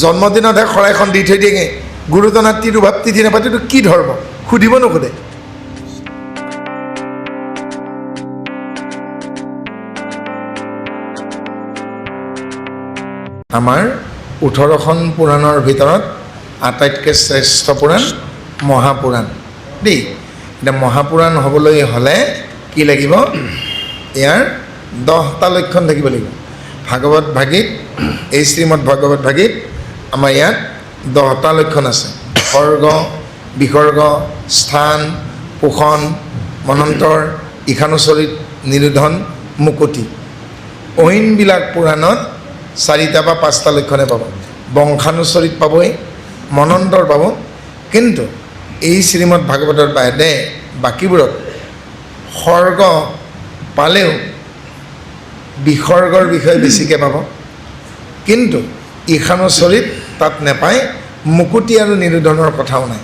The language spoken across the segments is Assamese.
জন্মদিনতহে শৰাইখন দি থৈ দিয়ে গুৰুজনাৰ তিৰুভাৱ তিথি নাপাতিটো কি ধৰ্ম সুধিব নোসোধে আমাৰ 18খন পুৰাণৰ ভিতৰত আটাইতকৈ শ্ৰেষ্ঠ পুৰাণ মহাপুৰাণ দেই এতিয়া মহাপুৰাণ হ'বলৈ হ'লে কি লাগিব ইয়াৰ 10টা লক্ষণ থাকিব লাগিব ভাগৱত ভাগীত এই শ্ৰীমদ ভাগৱত ভাগীত আমাৰ ইয়াত 10টা লক্ষণ আছে সৰ্গ বিসৰ্গ স্থান পোষণ মনন্তৰ ঈশানুচৰিত নিৰোধন মুকুতি অইনবিলাক পুৰাণত 4টা বা 5টা লক্ষণে পাব বংশানুচৰিত পাবই মনন্তৰ পাব কিন্তু এই শ্ৰীমদ ভাগৱতৰ বাহিৰে বাকীবোৰত সৰ্গ পালেও বিসৰ্গৰ বিষয়ে বেছিকৈ পাব কিন্তু ঈশানুচৰিত তাত নাপায় মুকুতি আৰু নিৰোধনৰ কথাও নাই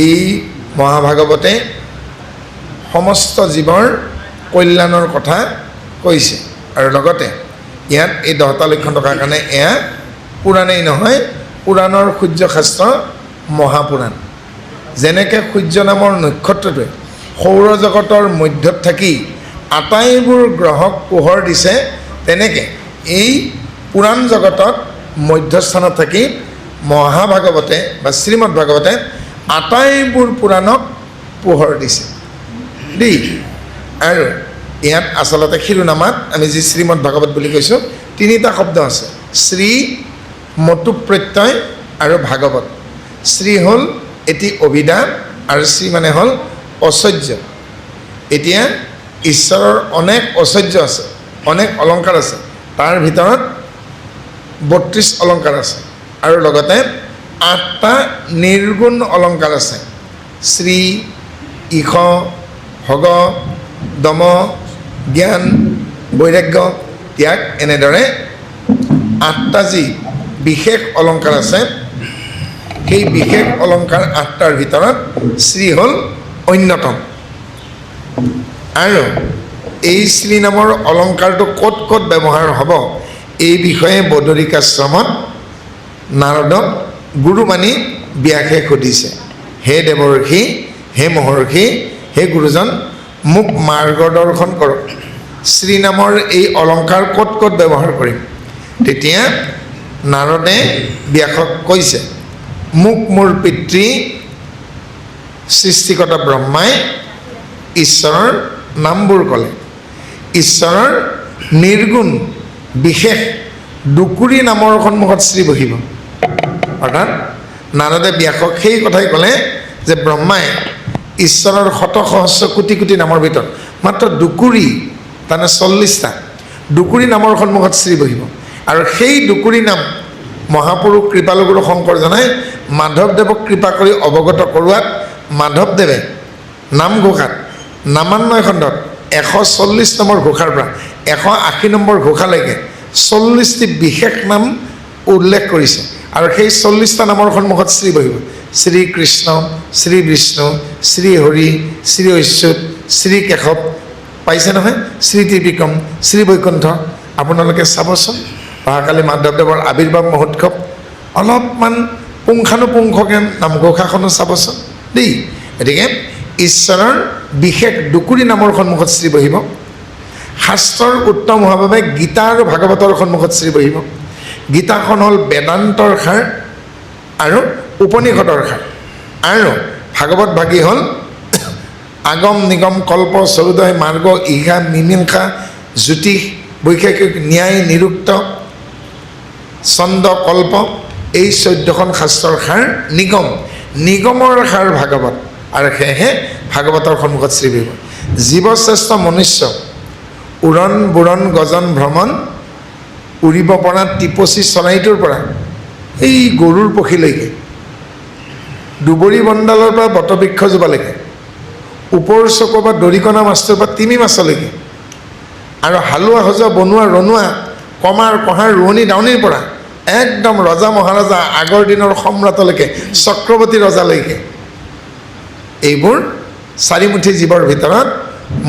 এই মহাভাগৱতে সমস্ত জীৱৰ কল্যাণৰ কথা কৈছে আৰু লগতে ইয়াত এই 10টা লক্ষণ থকাৰ কাৰণে এয়া পুৰাণেই নহয় পুৰাণৰ সূৰ্যশাস্ত্ৰ মহাপুৰাণ যেনেকৈ সূৰ্য নামৰ নক্ষত্ৰটোৱে সৌৰজগতৰ মধ্যত থাকি আটাইবোৰ গ্ৰহক পোহৰ দিছে তেনেকৈ এই পুৰাণ জগতত মধ্যস্থানত থাকি মহাভাগৱতে বা শ্ৰীমদ ভাগৱতে আটাইবোৰ পুৰাণক পোহৰ দিছে দেই আৰু ইয়াত আচলতে শিৰোনামাত আমি যি শ্ৰীমদ ভাগৱত বুলি কৈছোঁ 3টা শব্দ আছে শ্ৰী মতু প্ৰত্যয় আৰু ভাগৱত শ্ৰী হ'ল এটি অভিধা আৰু শ্ৰী মানে হ'ল ঐশ্বৰ্য এতিয়া ঈশ্বৰৰ অনেক ঐশ্বৰ্য আছে অনেক অলংকাৰ আছে তাৰ ভিতৰত 32 অলংকাৰ আছে আৰু লগতে 8টা নিৰ্গুণ অলংকাৰ আছে শ্ৰী ঈশ ভগ দম জ্ঞান বৈৰাগ্য ত্যাগ এনেদৰে 8টা যি বিশেষ অলংকাৰ আছে সেই বিশেষ অলংকাৰ 8টাৰ ভিতৰত শ্ৰী হ'ল অন্যতম আৰু এই শ্ৰী নামৰ অলংকাৰটো ক'ত ক'ত ব্যৱহাৰ হ'ব এই বিষয়ে বদৰিকাশ্ৰমত নাৰদক গুৰু মানি ব্যাসে সুধিছে হে দেৱৰ্ষি হে মহৰ্ষি হে গুৰুজন মোক মাৰ্গদৰ্শন কৰক শ্ৰী নামৰ এই অলংকাৰ ক'ত ক'ত ব্যৱহাৰ কৰিম তেতিয়া নাৰদে ব্যাসক কৈছে মোক মোৰ পিতৃ সৃষ্টিকৰ্তা ব্ৰহ্মাই ঈশ্বৰৰ নামবোৰ ক'লে ঈশ্বৰৰ নিৰ্গুণ বিশেষ দুকুৰি নামৰ সন্মুখত শ্ৰী বহিব অৰ্থাৎ নাৰদে ব্যাসক সেই কথাই ক'লে যে ব্ৰহ্মাই ঈশ্বৰৰ শত সহস্ৰ কোটি কোটি নামৰ ভিতৰত মাত্ৰ দুকুৰি তাৰমানে 40টা দুকুৰি নামৰ সন্মুখত শ্ৰী বহিব আৰু সেই দুকুৰি নাম মহাপুৰুষ কৃপালুগুৰু শংকৰজনাই মাধৱদেৱক কৃপা কৰি অৱগত কৰোৱাত মাধৱদেৱে নামঘোষাত নামান্বয় খণ্ডত 140 নম্বৰ ঘোষাৰ পৰা 180 নম্বৰ ঘোষালৈকে 40টি বিশেষ নাম উল্লেখ কৰিছে আৰু সেই 40টা নামৰ সন্মুখত শ্ৰী বহিব শ্ৰী কৃষ্ণ শ্ৰী বিষ্ণু শ্ৰী হৰি শ্ৰী অচ্যুত শ্ৰী কেশৱ পাইছে নহয় শ্ৰী ত্ৰিবিক্ৰম শ্ৰী বৈকুণ্ঠ আপোনালোকে চাবচোন অহাকালি মাধৱদেৱৰ আৱিৰ্ভাৱ মহোৎসৱ অলপমান পুংখানুপুংখকৈ নামঘোষাখনো চাবচোন দেই গতিকে ঈশ্বৰৰ বিশেষ দুকুৰি নামৰ সন্মুখত শ্ৰী বহিব শাস্ত্ৰৰ উত্তম হোৱাৰ বাবে গীতা আৰু ভাগৱতৰ সন্মুখত শ্ৰী বহিব গীতাখন হ'ল বেদান্তৰ সাৰ আৰু উপনিষদৰ সাৰ আৰু ভাগৱত ভাগী হ'ল আগম নিগম কল্প চৰুদয় মাৰ্গ ঈশা মীমাংসা জ্যোতিষ বৈশেষিক ন্যায় নিৰুক্ত ছন্দ কল্প এই 14খন শাস্ত্ৰৰ সাৰ নিগমৰ সাৰ ভাগৱত আৰু সেয়েহে ভাগৱতৰ সন্মুখত শ্ৰী বহিব জীৱশ্ৰেষ্ঠ মনুষ্য উৰণ বুৰণ গজন ভ্ৰমণ উৰিব পৰা টিপচী চৰাইটোৰ পৰা এই গৰুৰ পক্ষীলৈকে দুবৰি বন্দালৰ পৰা বটবৃক্ষজোপালৈকে ওপৰ চকুৰ পৰা দৰিকণা মাছটোৰ পৰা তিমি মাছলৈকে আৰু হালোৱা সজোৱা বনোৱা ৰনোৱা কমাৰ কহাৰ ৰোৱনী দাৱনীৰ পৰা একদম ৰজা মহাৰজা আগৰ দিনৰ সম্ৰাটলৈকে চক্ৰৱৰ্তী ৰজালৈকে এইবোৰ চাৰিমুঠি জীৱৰ ভিতৰত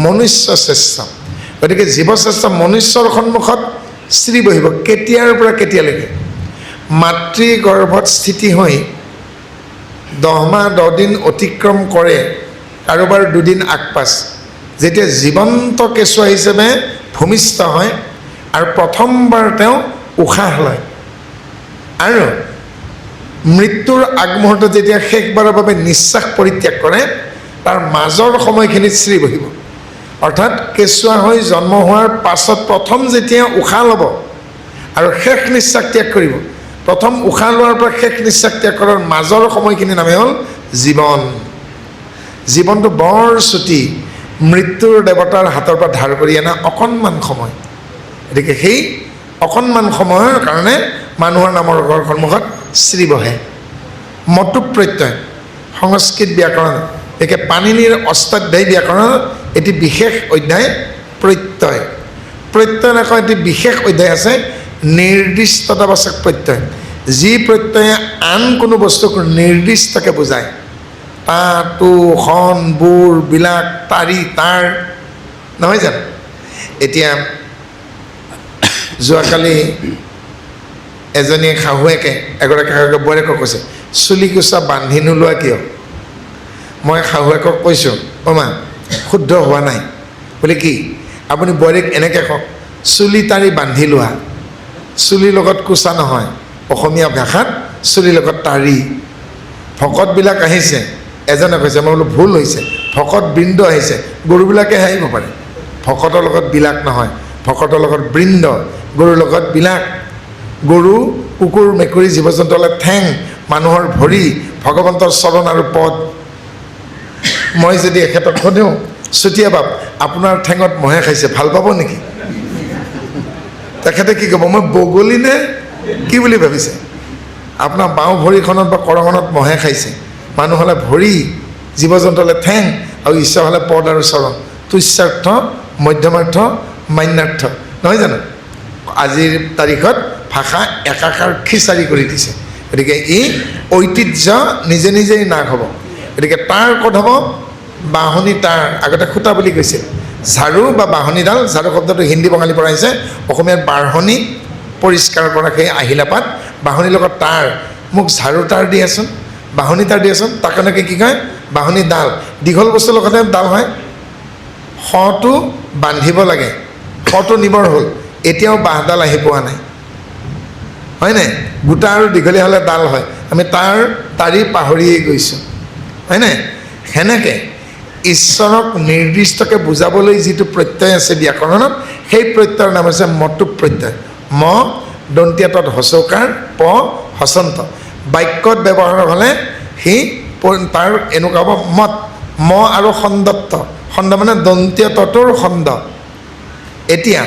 মনুষ্য শ্ৰেষ্ঠ গতিকে জীৱশ্ৰেষ্ঠ মনুষ্যৰ সন্মুখত শ্ৰী বহিব কেতিয়াৰ পৰা কেতিয়ালৈকে মাতৃগৰ্ভত স্থিতি হৈ 10 মাহ 10 দিন অতিক্ৰম কৰে, কাৰোবাৰ 2 দিন আগপাছ, যেতিয়া জীৱন্ত কেঁচুৱা হিচাপে ভূমিষ্ঠ হয় আৰু প্ৰথমবাৰ তেওঁ উশাহ লয় আৰু মৃত্যুৰ আগমুহূৰ্তত যেতিয়া শেষবাৰৰ বাবে নিশ্বাস পৰিত্যাগ কৰে, তাৰ মাজৰ সময়খিনিত শ্ৰী বহিব। অৰ্থাৎ কেঁচুৱা হৈ জন্ম হোৱাৰ পাছত প্ৰথম যেতিয়া উশাহ ল'ব আৰু শেষ নিশ্বাস ত্যাগ কৰিব, প্ৰথম উশাহ লোৱাৰ পৰা শেষ নিশ্বাস ত্যাগ কৰাৰ মাজৰ সময়খিনি নামে হ'ল জীৱন। জীৱনটো বৰ চুটি, মৃত্যুৰ দেৱতাৰ হাতৰ পৰা ধাৰ কৰি অনা অকণমান সময়। গতিকে সেই অকণমান সময়ৰ কাৰণে মানুহৰ নামৰ ঘৰ সন্মুখত শ্ৰী বহে। মটু প্ৰত্যয় সংস্কৃত ব্যাকৰণ, একে পাণিনিৰ অষ্টাধ্যায়ী ব্যাকৰণত এটি বিশেষ অধ্যায় প্ৰত্যয়। প্ৰত্যয় নামৰ এটি বিশেষ অধ্যায় আছে, নিৰ্দিষ্টতাবাচক প্ৰত্যয়, যি প্ৰত্যয়ে আন কোনো বস্তুক নিৰ্দিষ্টকৈ বুজায়। তা, তো, খন, বোৰ, বিলাক, তাৰি, তাৰ, নহয় জানো? এতিয়া যোৱাকালি এজনী শাহুৱেকে এগৰাকী শাহুৱেকে বোৱাৰীয়েকক কৈছে, চুলি কোচা বান্ধি নোলোৱা কিয়? মই শাহুৱেকক কৈছোঁ, অ' মা শুদ্ধ হোৱা নাই। বোলে কি? আপুনি বোৱাৰীক এনেকৈ কওক, চুলি তাৰি বান্ধি লোৱা। চুলিৰ লগত কোচা নহয়, অসমীয়া ভাষাত চুলিৰ লগত তাৰি। ভকতবিলাক আহিছে, এজনে কৈছে, মই বোলো ভুল হৈছে, ভকত বৃন্দ আহিছে, গৰুবিলাকেহে আহিব পাৰে। ভকতৰ লগত বিলাক নহয়, ভকতৰ লগত বৃন্দ, গৰুৰ লগত বিলাক। গৰু, কুকুৰ, মেকুৰী, জীৱ জন্তুলৈ ঠেং, মানুহৰ ভৰি, ভগৱন্তৰ চৰণ আৰু পদ। মই যদি এখেতক সুধোঁ, চুতীয়া বাপ আপোনাৰ ঠেঙত মহে খাইছে, ভাল পাব নেকি? তেখেতে কি ক'ব, মই বগলী নে কি বুলি ভাবিছে? আপোনাৰ বাওঁ ভৰিখনত বা কৰঙণত মহে খাইছে। মানুহ হ'লে ভৰি, জীৱ জন্তু হ'লে ঠেং, আৰু ঈশ্বৰ হ'লে পদ আৰু চৰণ। তুচ্যাৰ্থ, মধ্যমাৰ্থ, মান্যাৰ্থ, নহয় জানো? আজিৰ তাৰিখত ভাষা একাকাৰ খিচাৰি কৰি দিছে। গতিকে ই ঐতিহ্য নিজে নিজেই নাশ হ'ব। গতিকে তাৰ ক'ত হ'ব? বাঁহনি তাৰ, আগতে খুটা বুলি কৈছিল। ঝাৰু বা বাঁহনিডাল, ঝাৰু শব্দটো হিন্দী বঙালী পৰা আহিছে, অসমীয়াত বাঢ়নি, পৰিষ্কাৰ কৰা সেই আহিলা পাত, বাঁহনিৰ লগত তাৰ। মোক ঝাৰু তাৰ দিয়াচোন, বাঁহনি তাৰ দিয়াচোন। তাক এনেকৈ কি কয়? বাঁহনি ডাল। দীঘল বস্তুৰ লগতে ডাল হয়। শটো বান্ধিব লাগে, শটো নিবৰ হ'ল, এতিয়াও বাঁহডাল আহি পোৱা নাই, হয়নে? গোটা আৰু দীঘলীয়া হ'লে ডাল হয়, আমি তাৰ তাৰি পাহৰিয়েই গৈছোঁ, হয়নে? সেনেকৈ ঈশ্বৰক নিৰ্দিষ্টকৈ বুজাবলৈ যিটো প্ৰত্যয় আছে ব্যাকৰণত, সেই প্ৰত্যয়ৰ নাম হৈছে মটু প্ৰত্যয়। ম দন্তীয়া তত হচৌকাৰ, প হচন্ত। বাক্যত ব্যৱহাৰ হ'লে সি তাৰ এনেকুৱা হ'ব মত, ম আৰু খণ্ডত্ব। খণ্ড মানে দন্তীয় তটোৰ খণ্ড। এতিয়া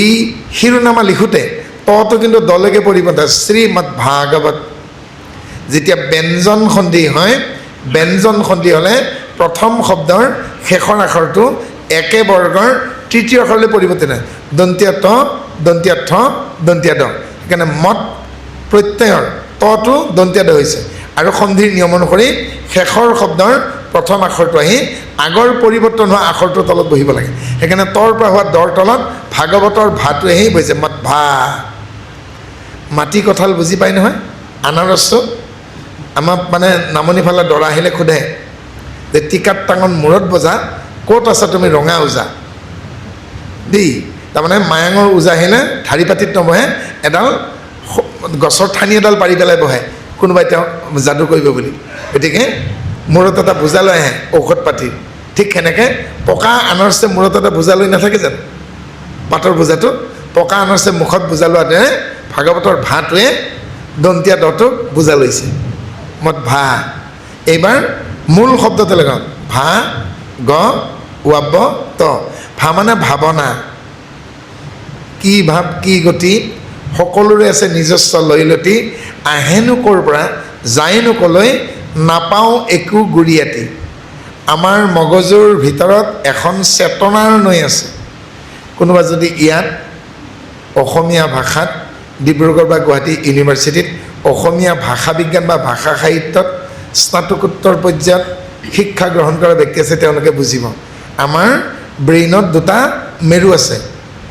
এই শিৰোনামা লিখোঁতে তটো কিন্তু দলৈকে পৰিৱৰ্তন, শ্ৰীমদ ভাগৱত। যেতিয়া ব্যঞ্জন সন্ধি হয়, ব্যঞ্জন সন্ধি হ'লে প্ৰথম শব্দৰ শেষৰ আখৰটো একে বৰ্গৰ তৃতীয় আখৰলৈ পৰিৱৰ্তন হয়। দন্তীয়া ত, দন্তীয়া ঠ, দন্তীয়া দ। সেইকাৰণে মত প্ৰত্যয়ৰ তটো দন্তীয়া দ হৈছে। আৰু সন্ধিৰ নিয়ম অনুসৰি শেষৰ শব্দৰ প্ৰথম আখৰটো আহি আগৰ পৰিৱৰ্তন হোৱা আখৰটোৰ তলত বহিব লাগে। সেইকাৰণে তৰ পৰা হোৱা দৰ তলত ভাগৱতৰ ভাটো আহি বহিছে, মত ভা। মাটি কঁঠাল বুজি পায় নহয়, আনাৰসটো। আমাক মানে নামনি ফালে দৰা আহিলে সোধে যে টিকাত টাঙন মূৰত বজা, ক'ত আছা তুমি ৰঙা ওজা দেই। তাৰমানে মায়াঙৰ ওজা আহিলে ঢাৰি পাতিত নবহে, এডাল গছৰ ঠানি এডাল পাৰি পেলাই বহে, কোনোবাই তেওঁক যাদু কৰিব বুলি। গতিকে মূৰত এটা বোজা লৈ আহে ঔষধ পাতি। ঠিক সেনেকৈ পকা আনাৰসে মূৰত এটা বোজা লৈ নাথাকে জানো, পাতৰ বোজাটো। পকা আনাৰসে মুখত বোজা লোৱা দৰে ভাগৱতৰ ভাটোৱে দন্তীয়া দটোক বোজা লৈছে, মত ভা। এইবাৰ মূল শব্দটো লগাওঁ, ভা গ ৱাব ত। ভা মানে ভাৱনা, কি ভাৱ কি গতি, সকলোৰে আছে নিজস্ব লয়লতি। আহেনো ক'ৰ পৰা যায়নো ক'লৈ, নাপাওঁ একো গুৰিয়াতি। আমাৰ মগজুৰ ভিতৰত এখন চেতনাৰ নৈ আছে। কোনোবা যদি ইয়াত অসমীয়া ভাষাত ডিব্ৰুগড় বা গুৱাহাটী ইউনিভাৰ্চিটিত অসমীয়া ভাষা বিজ্ঞান বা ভাষা সাহিত্যত স্নাতকোত্তৰ পৰ্যায়ত শিক্ষা গ্ৰহণ কৰা ব্যক্তি আছে, তেওঁলোকে বুজিব। আমাৰ ব্ৰেইনত দুটা মেৰু আছে,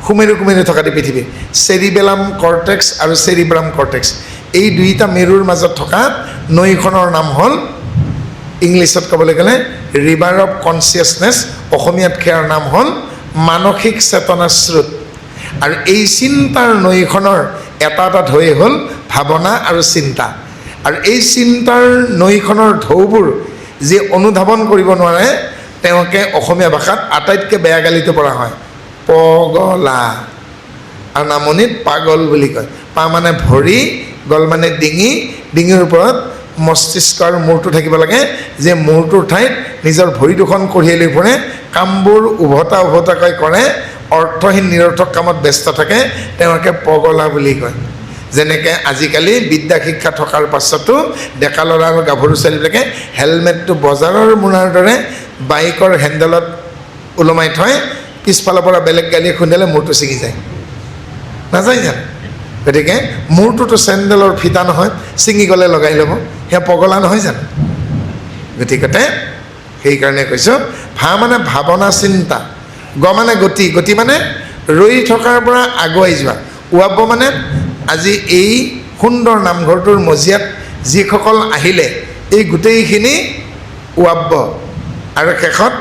সুমেৰু কুমেৰু থকা পৃথিৱী চেৰিবেলাম কৰ্টেক্স আৰু চেৰিব্ৰাম কৰ্টেক্স এই দুইটা মেৰুৰ মাজত থকা নৈখনৰ নাম হ'ল ইংলিছত ক'বলৈ গ'লে ৰিভাৰ অফ কনচিয়াছনেছ অসমীয়াত ইয়াৰ নাম হ'ল মানসিক চেতনা স্ৰোত আৰু এই চিন্তাৰ নৈখনৰ এটা এটা ঢৌ হ'ল ভাৱনা আৰু চিন্তা আৰু এই চিন্তাৰ নৈখনৰ ঢৌবোৰ যি অনুধাৱন কৰিব নোৱাৰে তেওঁকে অসমীয়া ভাষাত আটাইতকৈ বেয়া গালিটো পৰা হয় পগলা আৰু নামনিত পাগল বুলি কয় পা মানে ভৰি গল মানে ডিঙি ডিঙিৰ ওপৰত মস্তিষ্কৰ মূৰটো থাকিব লাগে যে মূৰটোৰ ঠাইত নিজৰ ভৰি দুখন কঢ়িয়াই লৈ ফুৰে কামবোৰ উভতাকৈ কৰে অৰ্থহীন নিৰৰ্থক কামত ব্যস্ত থাকে তেওঁকে পগলা বুলি কয় যেনেকৈ আজিকালি বিদ্যা শিক্ষা থকাৰ পাছতো ডেকা ল'ৰা আৰু গাভৰু ছোৱালীবিলাকে হেলমেটটো বজাৰৰ মোনাৰ দৰে বাইকৰ হেণ্ডেলত ওলমাই থয় পিছফালৰ পৰা বেলেগ গাড়ীয়ে খুন্দিলে মূৰটো ছিঙি যায় নাযায় জানো গতিকে মূৰটোতো চেণ্ডেলৰ ফিটা নহয় ছিঙি গ'লে লগাই ল'ব সেয়া পগলা নহয় জানো গতিকতে সেইকাৰণে কৈছোঁ ভা মানে ভাৱনা চিন্তা গ মানে গতি গতি মানে ৰৈ থকাৰ পৰা আগুৱাই যোৱা উৱাব মানে আজি এই সুন্দৰ নামঘৰটোৰ মজিয়াত যিসকল আহিলে এই গোটেইখিনি উৱাব আৰু শেষত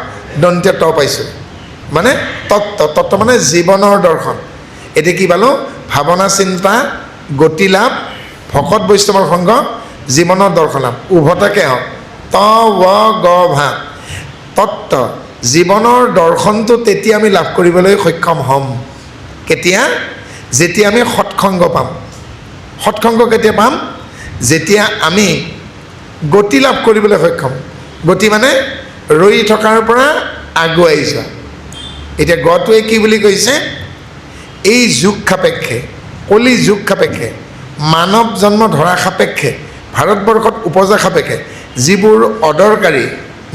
দন্ত্য ত পাইছোঁ মানে তত্ত্ব মানে জীৱনৰ দৰ্শন এতিয়া কি পালোঁ ভাৱনা চিন্তা গতি লাভ ভকত বৈষ্ণৱৰ সংগ জীৱনৰ দৰ্শন লাভ উভতাকে হওক ত ৱ গ ভা তত্ত্ব জীৱনৰ দৰ্শনটো তেতিয়া আমি লাভ কৰিবলৈ সক্ষম হ'ম কেতিয়া যেতিয়া আমি সৎসংগ পাম সৎসংগ কেতিয়া পাম যেতিয়া আমি গতি লাভ কৰিবলৈ সক্ষম গতি মানে ৰৈ থকাৰ পৰা আগুৱাই যোৱা এতিয়া গটোৱে কি বুলি কৈছে এই যুগ সাপেক্ষে কলি যুগ সাপেক্ষে মানৱ জন্ম ধৰা সাপেক্ষে ভাৰতবৰ্ষত উপজা সাপেক্ষে যিবোৰ অদৰকাৰী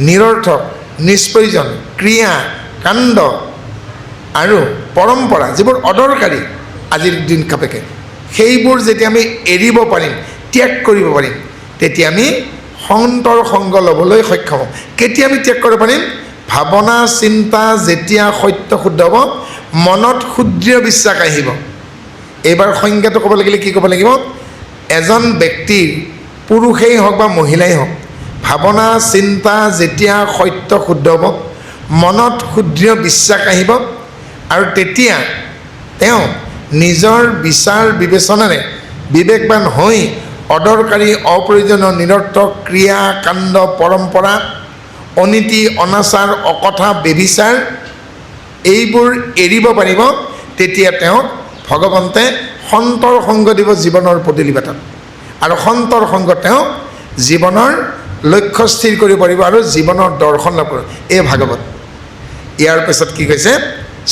নিৰৰ্থক নিষ্প্ৰয়োজন ক্ৰিয়া কাণ্ড আৰু পৰম্পৰা যিবোৰ অদৰকাৰী আজিৰ দিন সাপেক্ষে সেইবোৰ যেতিয়া আমি এৰিব পাৰিম ত্যাগ কৰিব পাৰিম তেতিয়া আমি সন্তৰ সংগ ল'বলৈ সক্ষম হ'ম কেতিয়া আমি ত্যাগ কৰিব পাৰিম ভাৱনা চিন্তা যেতিয়া সত্য শুদ্ধ হ'ব মনত সুদৃঢ় বিশ্বাস আহিব এইবাৰ সংজ্ঞাটো ক'ব লাগিলে কি ক'ব লাগিব এজন ব্যক্তিৰ পুৰুষেই হওক বা মহিলাই হওক ভাৱনা চিন্তা যেতিয়া সত্য শুদ্ধ হ'ব মনত সুদৃঢ় বিশ্বাস আহিব আৰু তেতিয়া তেওঁ নিজৰ বিচাৰ বিবেচনাৰে বিবেকবান হৈ অদৰকাৰী অপ্ৰয়োজনীয় নিৰৰ্থক ক্ৰিয়া কাণ্ড পৰম্পৰা অনীতি অনাচাৰ অকথা বেবিচাৰ এইবোৰ এৰিব পাৰিব তেতিয়া তেওঁক ভগৱন্তে সন্তৰ সংগ দিব জীৱনৰ পদূলি বাটত আৰু সন্তৰ সংগ তেওঁক জীৱনৰ লক্ষ্য স্থিৰ কৰিব পাৰিব আৰু জীৱনৰ দৰ্শন লাভ কৰিব এই ভাগৱত ইয়াৰ পিছত কি কৈছে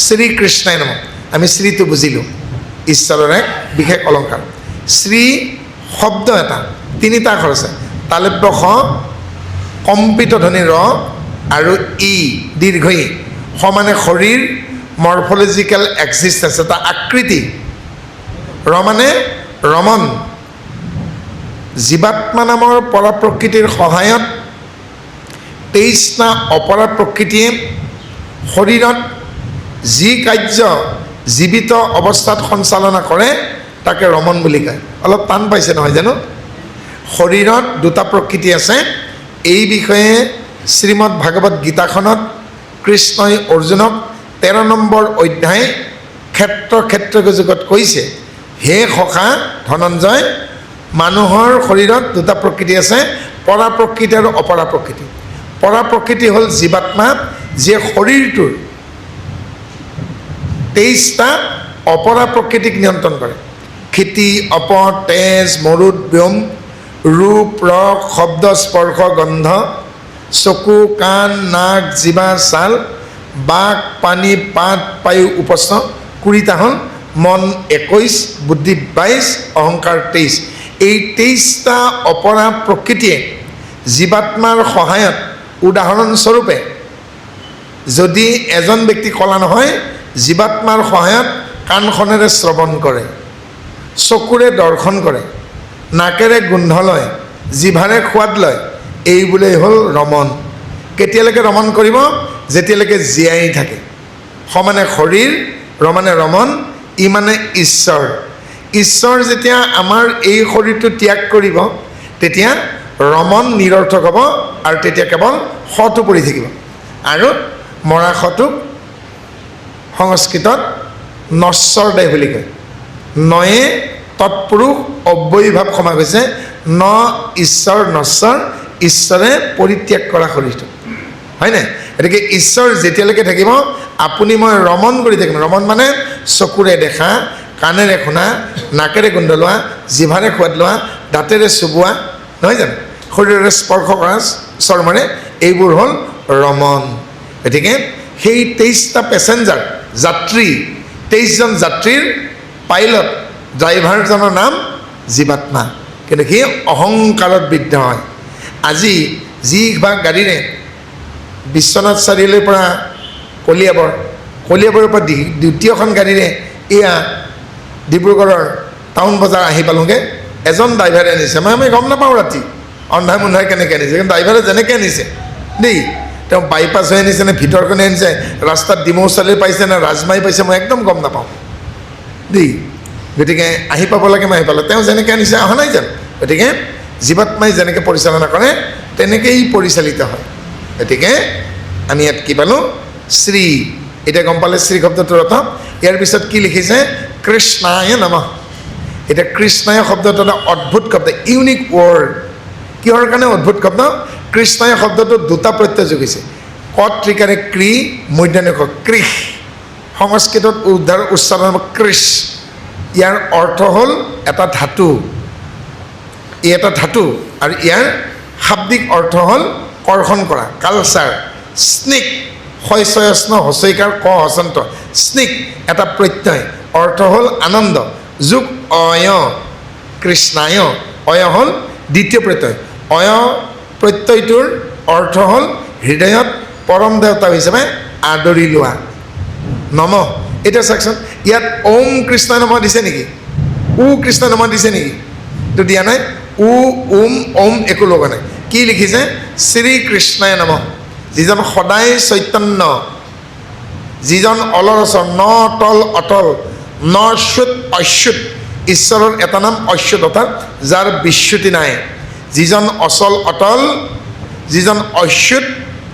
শ্ৰীকৃষ্ণই নমঃ আমি শ্ৰীটো বুজিলোঁ ঈশ্বৰৰ এক বিশেষ অলংকাৰ শ্ৰী শব্দ এটা তিনিটা আখৰ আছে তালব্য স কম্পিত ধ্বনি ৰ আৰু ই দীৰ্ঘ ই সমানে শৰীৰ মৰ্ফলজিকেল এক্সিষ্টেঞ্চ এটা আকৃতি ৰ মানে ৰমন জীৱাত্মা নামৰ পৰা প্ৰকৃতিৰ সহায়ত 23টা অপৰা প্ৰকৃতিয়ে শৰীৰত যি কাৰ্য জীৱিত অৱস্থাত সঞ্চালনা কৰে তাকে ৰমন বুলি কয় অলপ টান পাইছে নহয় জানো শৰীৰত দুটা প্ৰকৃতি আছে এই বিষয়ে শ্ৰীমদ ভাগৱত গীতাখনত কৃষ্ণই অৰ্জুনক 13 নম্বৰ অধ্যায় ক্ষেত্ৰ যুগত কৈছে হে সখা ধনঞ্জয় মানুহৰ শৰীৰত দুটা প্ৰকৃতি আছে পৰা প্ৰকৃতি আৰু অপৰা প্ৰকৃতি পৰা প্ৰকৃতি হ'ল জীৱাত্মা যিয়ে শৰীৰটোৰ 23টা অপৰা প্ৰকৃতিক নিয়ন্ত্ৰণ কৰে ক্ষিতি অপ তেজ মৰুদ ব্যোম ৰূপ ৰস শব্দ স্পৰ্শ গন্ধ চকু কাণ নাক জিভা ছাল বাক পানী পাত পায়ু উপস্থ 20টা হ'ল মন 21 বুদ্ধি 22 অহংকাৰ 23 এই 23টা অপৰা প্ৰকৃতিয়ে জীৱাত্মাৰ সহায়ত উদাহৰণস্বৰূপে যদি এজন ব্যক্তি কলা নহয় জীৱাত্মাৰ সহায়ত কাণখনেৰে শ্ৰৱণ কৰে চকুৰে দৰ্শন কৰে নাকেৰে গোন্ধ লয় জিভাৰে সোৱাদ লয় এইবোৰেই হ'ল ৰমন কেতিয়ালৈকে ৰমন কৰিব যেতিয়ালৈকে জীয়াই থাকে সমানে শৰীৰ মানে ৰমন, ই মানে ঈশ্বৰ। ঈশ্বৰ যেতিয়া আমাৰ এই শৰীৰটো ত্যাগ কৰিব তেতিয়া ৰমন নিৰৰ্থক হ'ব আৰু তেতিয়া কেৱল শটো পৰি থাকিব। আৰু মৰা শটোক সংস্কৃতত নশ্বৰ দেহ বুলি কয়। নয়ে তৎপুৰুষ অব্যয়ীভাৱ ক্ষমা গৈছে, ন ঈশ্বৰ নশ্বৰ, ঈশ্বৰে পৰিত্যাগ কৰা শৰীৰটো, হয়নে? গতিকে ঈশ্বৰ যেতিয়ালৈকে থাকিব আপুনি মই ৰমন কৰি থাকিম। ৰমন মানে চকুৰে দেখা, কাণেৰে শুনা, নাকেৰে গোন্ধ লোৱা, জিভাৰে সোৱাদ লোৱা, দাঁতেৰে চুবোৱা, নহয় জানো? শৰীৰেৰে স্পৰ্শ কৰা, চৰ্মৰে, এইবোৰ হ'ল ৰমন। গতিকে সেই 23টা পেচেঞ্জাৰ যাত্ৰী, 23জন যাত্ৰীৰ পাইলট ড্ৰাইভাৰজনৰ নাম জীৱাত্মা। কিন্তু সি অহংকাৰত বিদ্ধ হয়। আজি যি বা গাড়ীৰে বিশ্বনাথ চাৰিআলিৰ পৰা কলিয়াবৰৰ পৰা দ্বিতীয়খন গাড়ীৰে এয়া ডিব্ৰুগড়ৰ টাউন বজাৰ আহি পালোঁগৈ, এজন ড্ৰাইভাৰে আনিছে। আমি গম নাপাওঁ ৰাতি অন্ধাই মুন্ধাই কেনেকৈ আনিছে, কিন্তু ড্ৰাইভাৰে যেনেকৈ আনিছে দেই, তেওঁ বাইপাছ হৈ আনিছে নে ভিতৰখনে আনিছে, ৰাস্তাত ডিমৌ চালি পাইছে নে ৰাজমাই পাইছে, মই একদম গম নাপাওঁ দেই। গতিকে আহি পাব লাগে, মই আহি পালোঁ। তেওঁ যেনেকৈ আনিছে অহা নাই জানো? গতিকে জীৱাত্মাই যেনেকৈ পৰিচালনা কৰে তেনেকেই পৰিচালিত হয়। গতিকে আমি ইয়াত কি পালোঁ? শ্ৰী। এতিয়া গম পালে শ্ৰী শব্দটোৰ অৰ্থ। ইয়াৰ পিছত কি লিখিছে? কৃষ্ণায় নমঃ। এতিয়া কৃষ্ণায় শব্দটো এটা অদ্ভুত শব্দ, ইউনিক ৱৰ্ড। কিহৰ কাৰণে অদ্ভুত শব্দ? কৃষ্ণায় শব্দটো দুটা প্ৰত্যয় যোগিছে। কত্ৰিকাৰে ক্ৰী, মূৰ্ধন্য কৃষ। সংস্কৃতত উচ্চাৰণ কৃষ। ইয়াৰ অৰ্থ হ'ল এটা ধাতু, ই এটা ধাতু, আৰু ইয়াৰ শাব্দিক অৰ্থ হ'ল কৰ্ষণ কৰা, কালচাৰ। স্নিক, শস্যস্ন হচৈকাৰ ক হচন্ত, স্নিক এটা প্ৰত্যয়, অৰ্থ হ'ল আনন্দ, যোগ অয় কৃষ্ণায়। অয় হ'ল দ্বিতীয় প্ৰত্যয়। অয় প্ৰত্যয়টোৰ অৰ্থ হ'ল হৃদয়ত পৰম দেৱতা হিচাপে আদৰি লোৱা। নম। এতিয়া চাওকচোন, ইয়াত ওম কৃষ্ণ নমঃ দিছে নেকি? উ কৃষ্ণ নমঃ দিছে নেকি? এইটো দিয়া নাই। উ ওম ওম একো লগা নাই। কি লিখিছে? শ্ৰীকৃষ্ণায় নমঃ। যিজন সদায় চৈতন্য, যিজন অলৰচৰ, ন তল অটল, ন চ্যুত অচ্যুত, ঈশ্বৰৰ এটা নাম অচ্যুত, অৰ্থাৎ যাৰ বিচ্যুতি নাই। যিজন অচল অটল, যিজন অচ্যুত,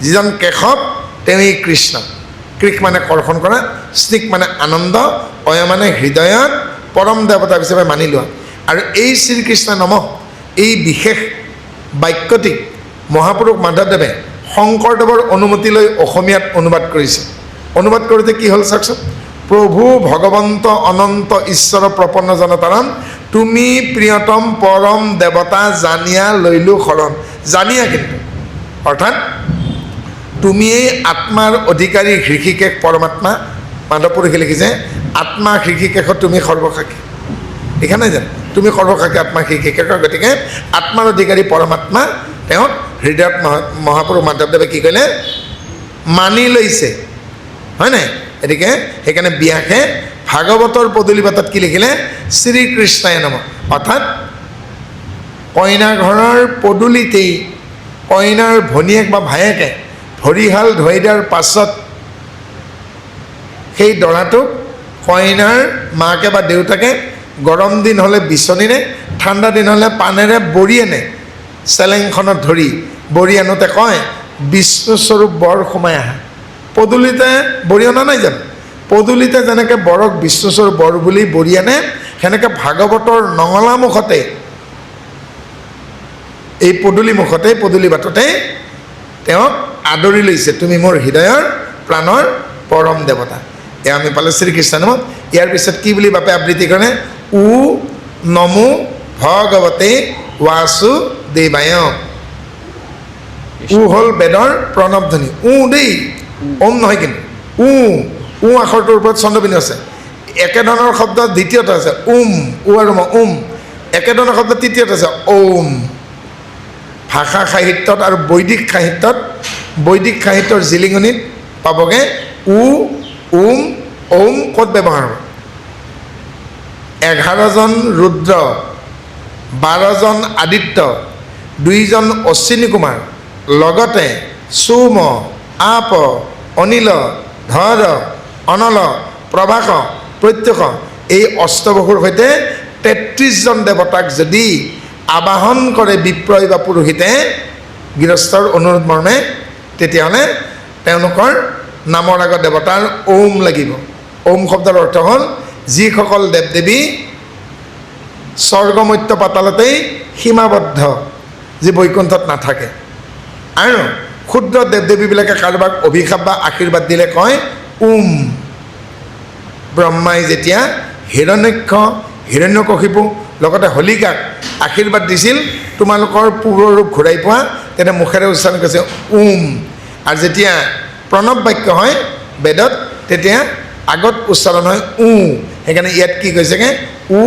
যিজন কেশৱ, তেওঁই কৃষ্ণ। কৃষ মানে কৰ্ষণ কৰা, স্নিক মানে আনন্দ, অয় মানে হৃদয়ত পৰম দেৱতা হিচাপে মানি লোৱা। আৰু এই শ্ৰীকৃষ্ণ নমঃ এই বিশেষ বাক্যটি মহাপুৰুষ মাধৱদেৱে শংকৰদেৱৰ অনুমতি লৈ অসমীয়াত অনুবাদ কৰিছে। অনুবাদ কৰোঁতে কি হ'ল চাওকচোন। প্ৰভু ভগৱন্ত অনন্ত ঈশ্বৰ প্ৰপন্ন জনতাৰাম, তুমি প্ৰিয়তম পৰম দেৱতা জানিয়া লৈলো শৰণ। জানিয়া কিন্তু অৰ্থাৎ তুমিয়েই আত্মাৰ অধিকাৰী হৃষিকেশ পৰমাত্মা। মাধৱ পুৰুষে লিখিছে আত্মা হৃষিকেশত তুমি সৰ্বসাক্ষী। দেখা নাই জানো? তুমি সৰ্বসাক্ষী আত্মা হৃষিকেশৰ। গতিকে আত্মাৰ অধিকাৰী পৰমাত্মা তেওঁক হৃদয়ত মহাপুৰুষ মাধৱদেৱে কি কৰিলে? মানি লৈছে, হয় নাই? গতিকে সেইকাৰণে ব্যাসে ভাগৱতৰ পদূলি বাটত কি লিখিলে? শ্ৰীকৃষ্ণায় নমঃ। অৰ্থাৎ কইনা ঘৰৰ পদূলিতেই কইনাৰ ভনীয়েক বা ভায়েকে ভৰিহাল ধুৱাই দিয়াৰ পাছত সেই দৰাটোক কইনাৰ মাকে বা দেউতাকে গৰম দিন হ'লে বিচনীৰে, ঠাণ্ডা দিন হ'লে পানেৰে বৰি আনে। চেলেংখনত ধৰি বৰি আনোতে কয় বিষ্ণুস্বৰূপ বৰ সোমাই আহা। পদূলিতে বৰি অনা নাই জানো? পদূলিতে যেনেকৈ বৰক বিষ্ণুস্বৰূপ বৰ বুলি বৰি আনে, সেনেকৈ ভাগৱতৰ নঙলা মুখতে, এই পদূলি মুখতে, পদূলি বাটতে তেওঁক আদৰি লৈছে। তুমি মোৰ হৃদয়ৰ প্ৰাণৰ পৰম দেৱতা। এয়া আমি পালোঁ শ্ৰীকৃষ্ণ নমঃ। ইয়াৰ পিছত কি বুলি বাপে আবৃত্তি কৰে? উ নমো ভগৱতে বাসুদেৱায়। উ হ'ল বেদৰ প্ৰণৱ ধ্বনি। উ দেই, ওম নহয় কিন্তু। উ আখৰটোৰ ওপৰত চন্দ্ৰবিন্দু আছে। একেধৰণৰ শব্দ দ্বিতীয়ত আছে উম, উ আৰু ম, উম। একেধৰণৰ শব্দ তৃতীয়ত আছে ওম। ভাষা সাহিত্যত আৰু বৈদিক সাহিত্যৰ জিলিঙনিত পাবগৈ উ, উম, ওম ক'ত ব্যৱহাৰ হ'ব? 11জন ৰুদ্ৰ, 12জন আদিত্য, 2জন অশ্বিনী কুমাৰ, লগতে সোম, আপ, অনিল, ধৰ, অনল, প্ৰভাস প্ৰত্যক্ষ এই অষ্টবসুৰ সৈতে 33জন দেৱতাক যদি আবাহন কৰে বিপ্ৰই বা পুৰোহিতে গৃহস্থৰ অনুৰোধ মৰ্মে তেতিয়াহ'লে তেওঁলোকৰ নামৰ আগত দেৱতাৰ ওম লাগিব। ওম শব্দৰ অৰ্থ হ'ল যিসকল দেৱ দেৱী স্বৰ্গমত্য পাতালতেই সীমাবদ্ধ, যি বৈকুণ্ঠত নাথাকে। আৰু ক্ষুদ্ৰ দেৱ দেৱীবিলাকে কাৰোবাক অভিশাপ বা আশীৰ্বাদ দিলে কয় ওম। ব্ৰহ্মাই যেতিয়া হিৰণ্যক্ষ হিৰণ্যকশিপু লগতে হলিকাক আশীৰ্বাদ দিছিল তোমালোকৰ পূৰ্বৰ ৰূপ ঘূৰাই পোৱা, তেতিয়া মুখেৰে উচ্চাৰণ কৰিছে ওম। আৰু যেতিয়া প্ৰণৱ বাক্য হয় বেদত তেতিয়া আগত উচ্চাৰণ হয় উ। সেইকাৰণে ইয়াত কি কৈছেগৈ উ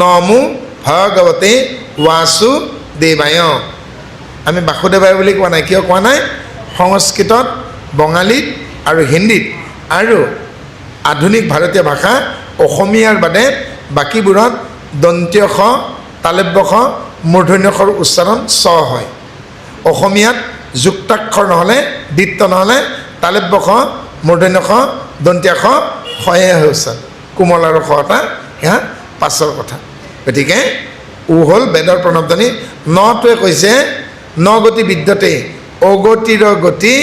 নমো ভগৱতে বাসুদেৱায়। আমি বাসুদেৱায় বুলি কোৱা নাই। কিয় কোৱা নাই? সংস্কৃতত, বঙালীত আৰু হিন্দীত আৰু আধুনিক ভাৰতীয় ভাষা অসমীয়াৰ বাদে বাকীবোৰত দন্ত্য স, তালব্য স, মূৰ্ধন্য খৰ উচ্চাৰণ চ হয়। অসমীয়াত যুক্তাক্ষৰ নহ'লে, দ্বিত্ব নহ'লে তালব্য স, মূৰ্ধন্য স, দন্ত্য স, হয়ে হৈ উচ্চাৰণ। কোমল আৰু স এটা সেয়া পাছৰ কথা। গতিকে উ হ'ল বেদৰ প্ৰণৱধ্বনি। নটোৱে কৈছে ন গতি বিদ্যতে অগতিৰ গতি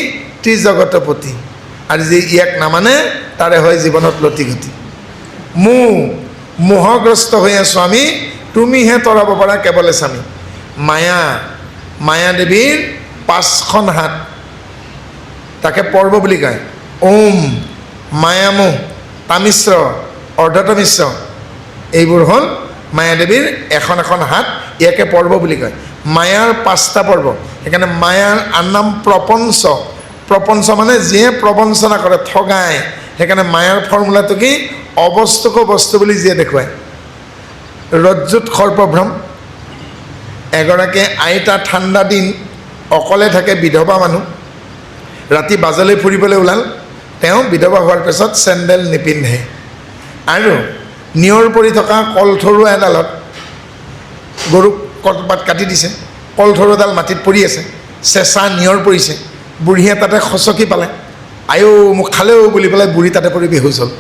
ত্ৰিজগতপতি। আৰু যি ইয়াক নামানে তাৰে হয় জীৱনত লতি গতি। মোহগ্ৰস্ত হৈ আছোঁ আমি, তুমিহে তৰাব পাৰা কেৱলে স্বামী। মায়া, মায়া দেৱীৰ 5খন হাত, তাকে পৰ্ব বুলি কয়। ওম, মায়ামোহ, তামিশ্ৰ, অৰ্ধতমিশ্ৰ, এইবোৰ হ'ল মায়াদেৱীৰ এখন এখন হাত, ইয়াকে পৰ্ব বুলি কয়। মায়াৰ 5টা পৰ্ব। সেইকাৰণে মায়াৰ আন নাম প্ৰপঞ্চ। প্ৰপঞ্চ মানে যিয়ে প্ৰবঞ্চনা কৰে, ঠগায়। সেইকাৰণে মায়াৰ ফৰ্মুলাটো কি? অবস্তুকো বস্তু বুলি যিয়ে দেখুৱায়। ৰজ্জুত সৰ্পভ্ৰম। এগৰাকী আইতা ঠাণ্ডা দিন অকলে থাকে, বিধৱা মানুহ, ৰাতি বাজলৈ ফুৰিবলৈ ওলাল। তেওঁ বিধৱা হোৱাৰ পিছত চেণ্ডেল নিপিন্ধে আৰু নিয়ৰ পৰি থকা কলথৰুৱা এডালত গৰুক কলপাত কাটি দিছে। কলথৰুৱাডাল মাটিত পৰি আছে, চেঁচা নিয়ৰ পৰিছে। বুঢ়ীয়ে তাতে খচকি পালে, আয়ো মোক খালেও বুলি পেলাই বুঢ়ী তাতে পৰি বেহুচ হ'ল।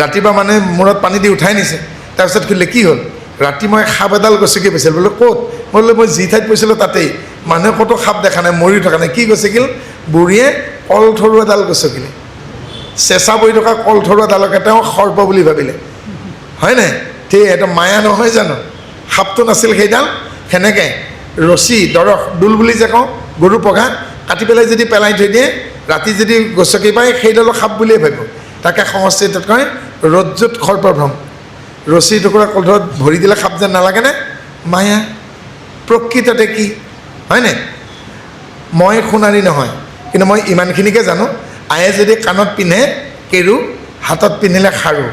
ৰাতিপুৱা মানে মূৰত পানী দি উঠাই নিছে। তাৰপিছত সুধিলে কি হ'ল? ৰাতি মই সাপ এডাল গছকি পাইছিলোঁ। বোলো ক'ত? মই বোলো মই যি ঠাইত গৈছিলোঁ তাতেই। মানুহে ক'তো সাপ দেখা নাই, মৰি থকা নাই। কি গছকিল? বুঢ়ীয়ে কলথৰুৱাডাল গছকিলে। চেঁচা পৰি থকা কলথৰুৱাডালকে তেওঁ সৰ্প বুলি ভাবিলে, হয় নাই? ঠিক এইটো মায়া নহয় জানো? সাপটো নাছিল সেইডাল। সেনেকৈ ৰছী, দৰস, দোল বুলি যে কওঁ, গৰু পঘা কাটি পেলাই যদি পেলাই থৈ দিয়ে, ৰাতি যদি গছকি পায় সেইডালো সাপ বুলিয়ে ভাবিব। তাকে সংস্কৃতত কয় ৰজ্জুত সৰ্পভ্ৰম। ৰছী টুকুৰা কলথৰত ভৰি দিলে সাপ যেন নালাগেনে? মায়া। প্ৰকৃততে কি হয়নে? মই সোণাৰী নহয়, কিন্তু মই ইমানখিনিকে জানো, আয়ে যদি কাণত পিন্ধে কেৰু, হাতত পিন্ধিলে খাৰু,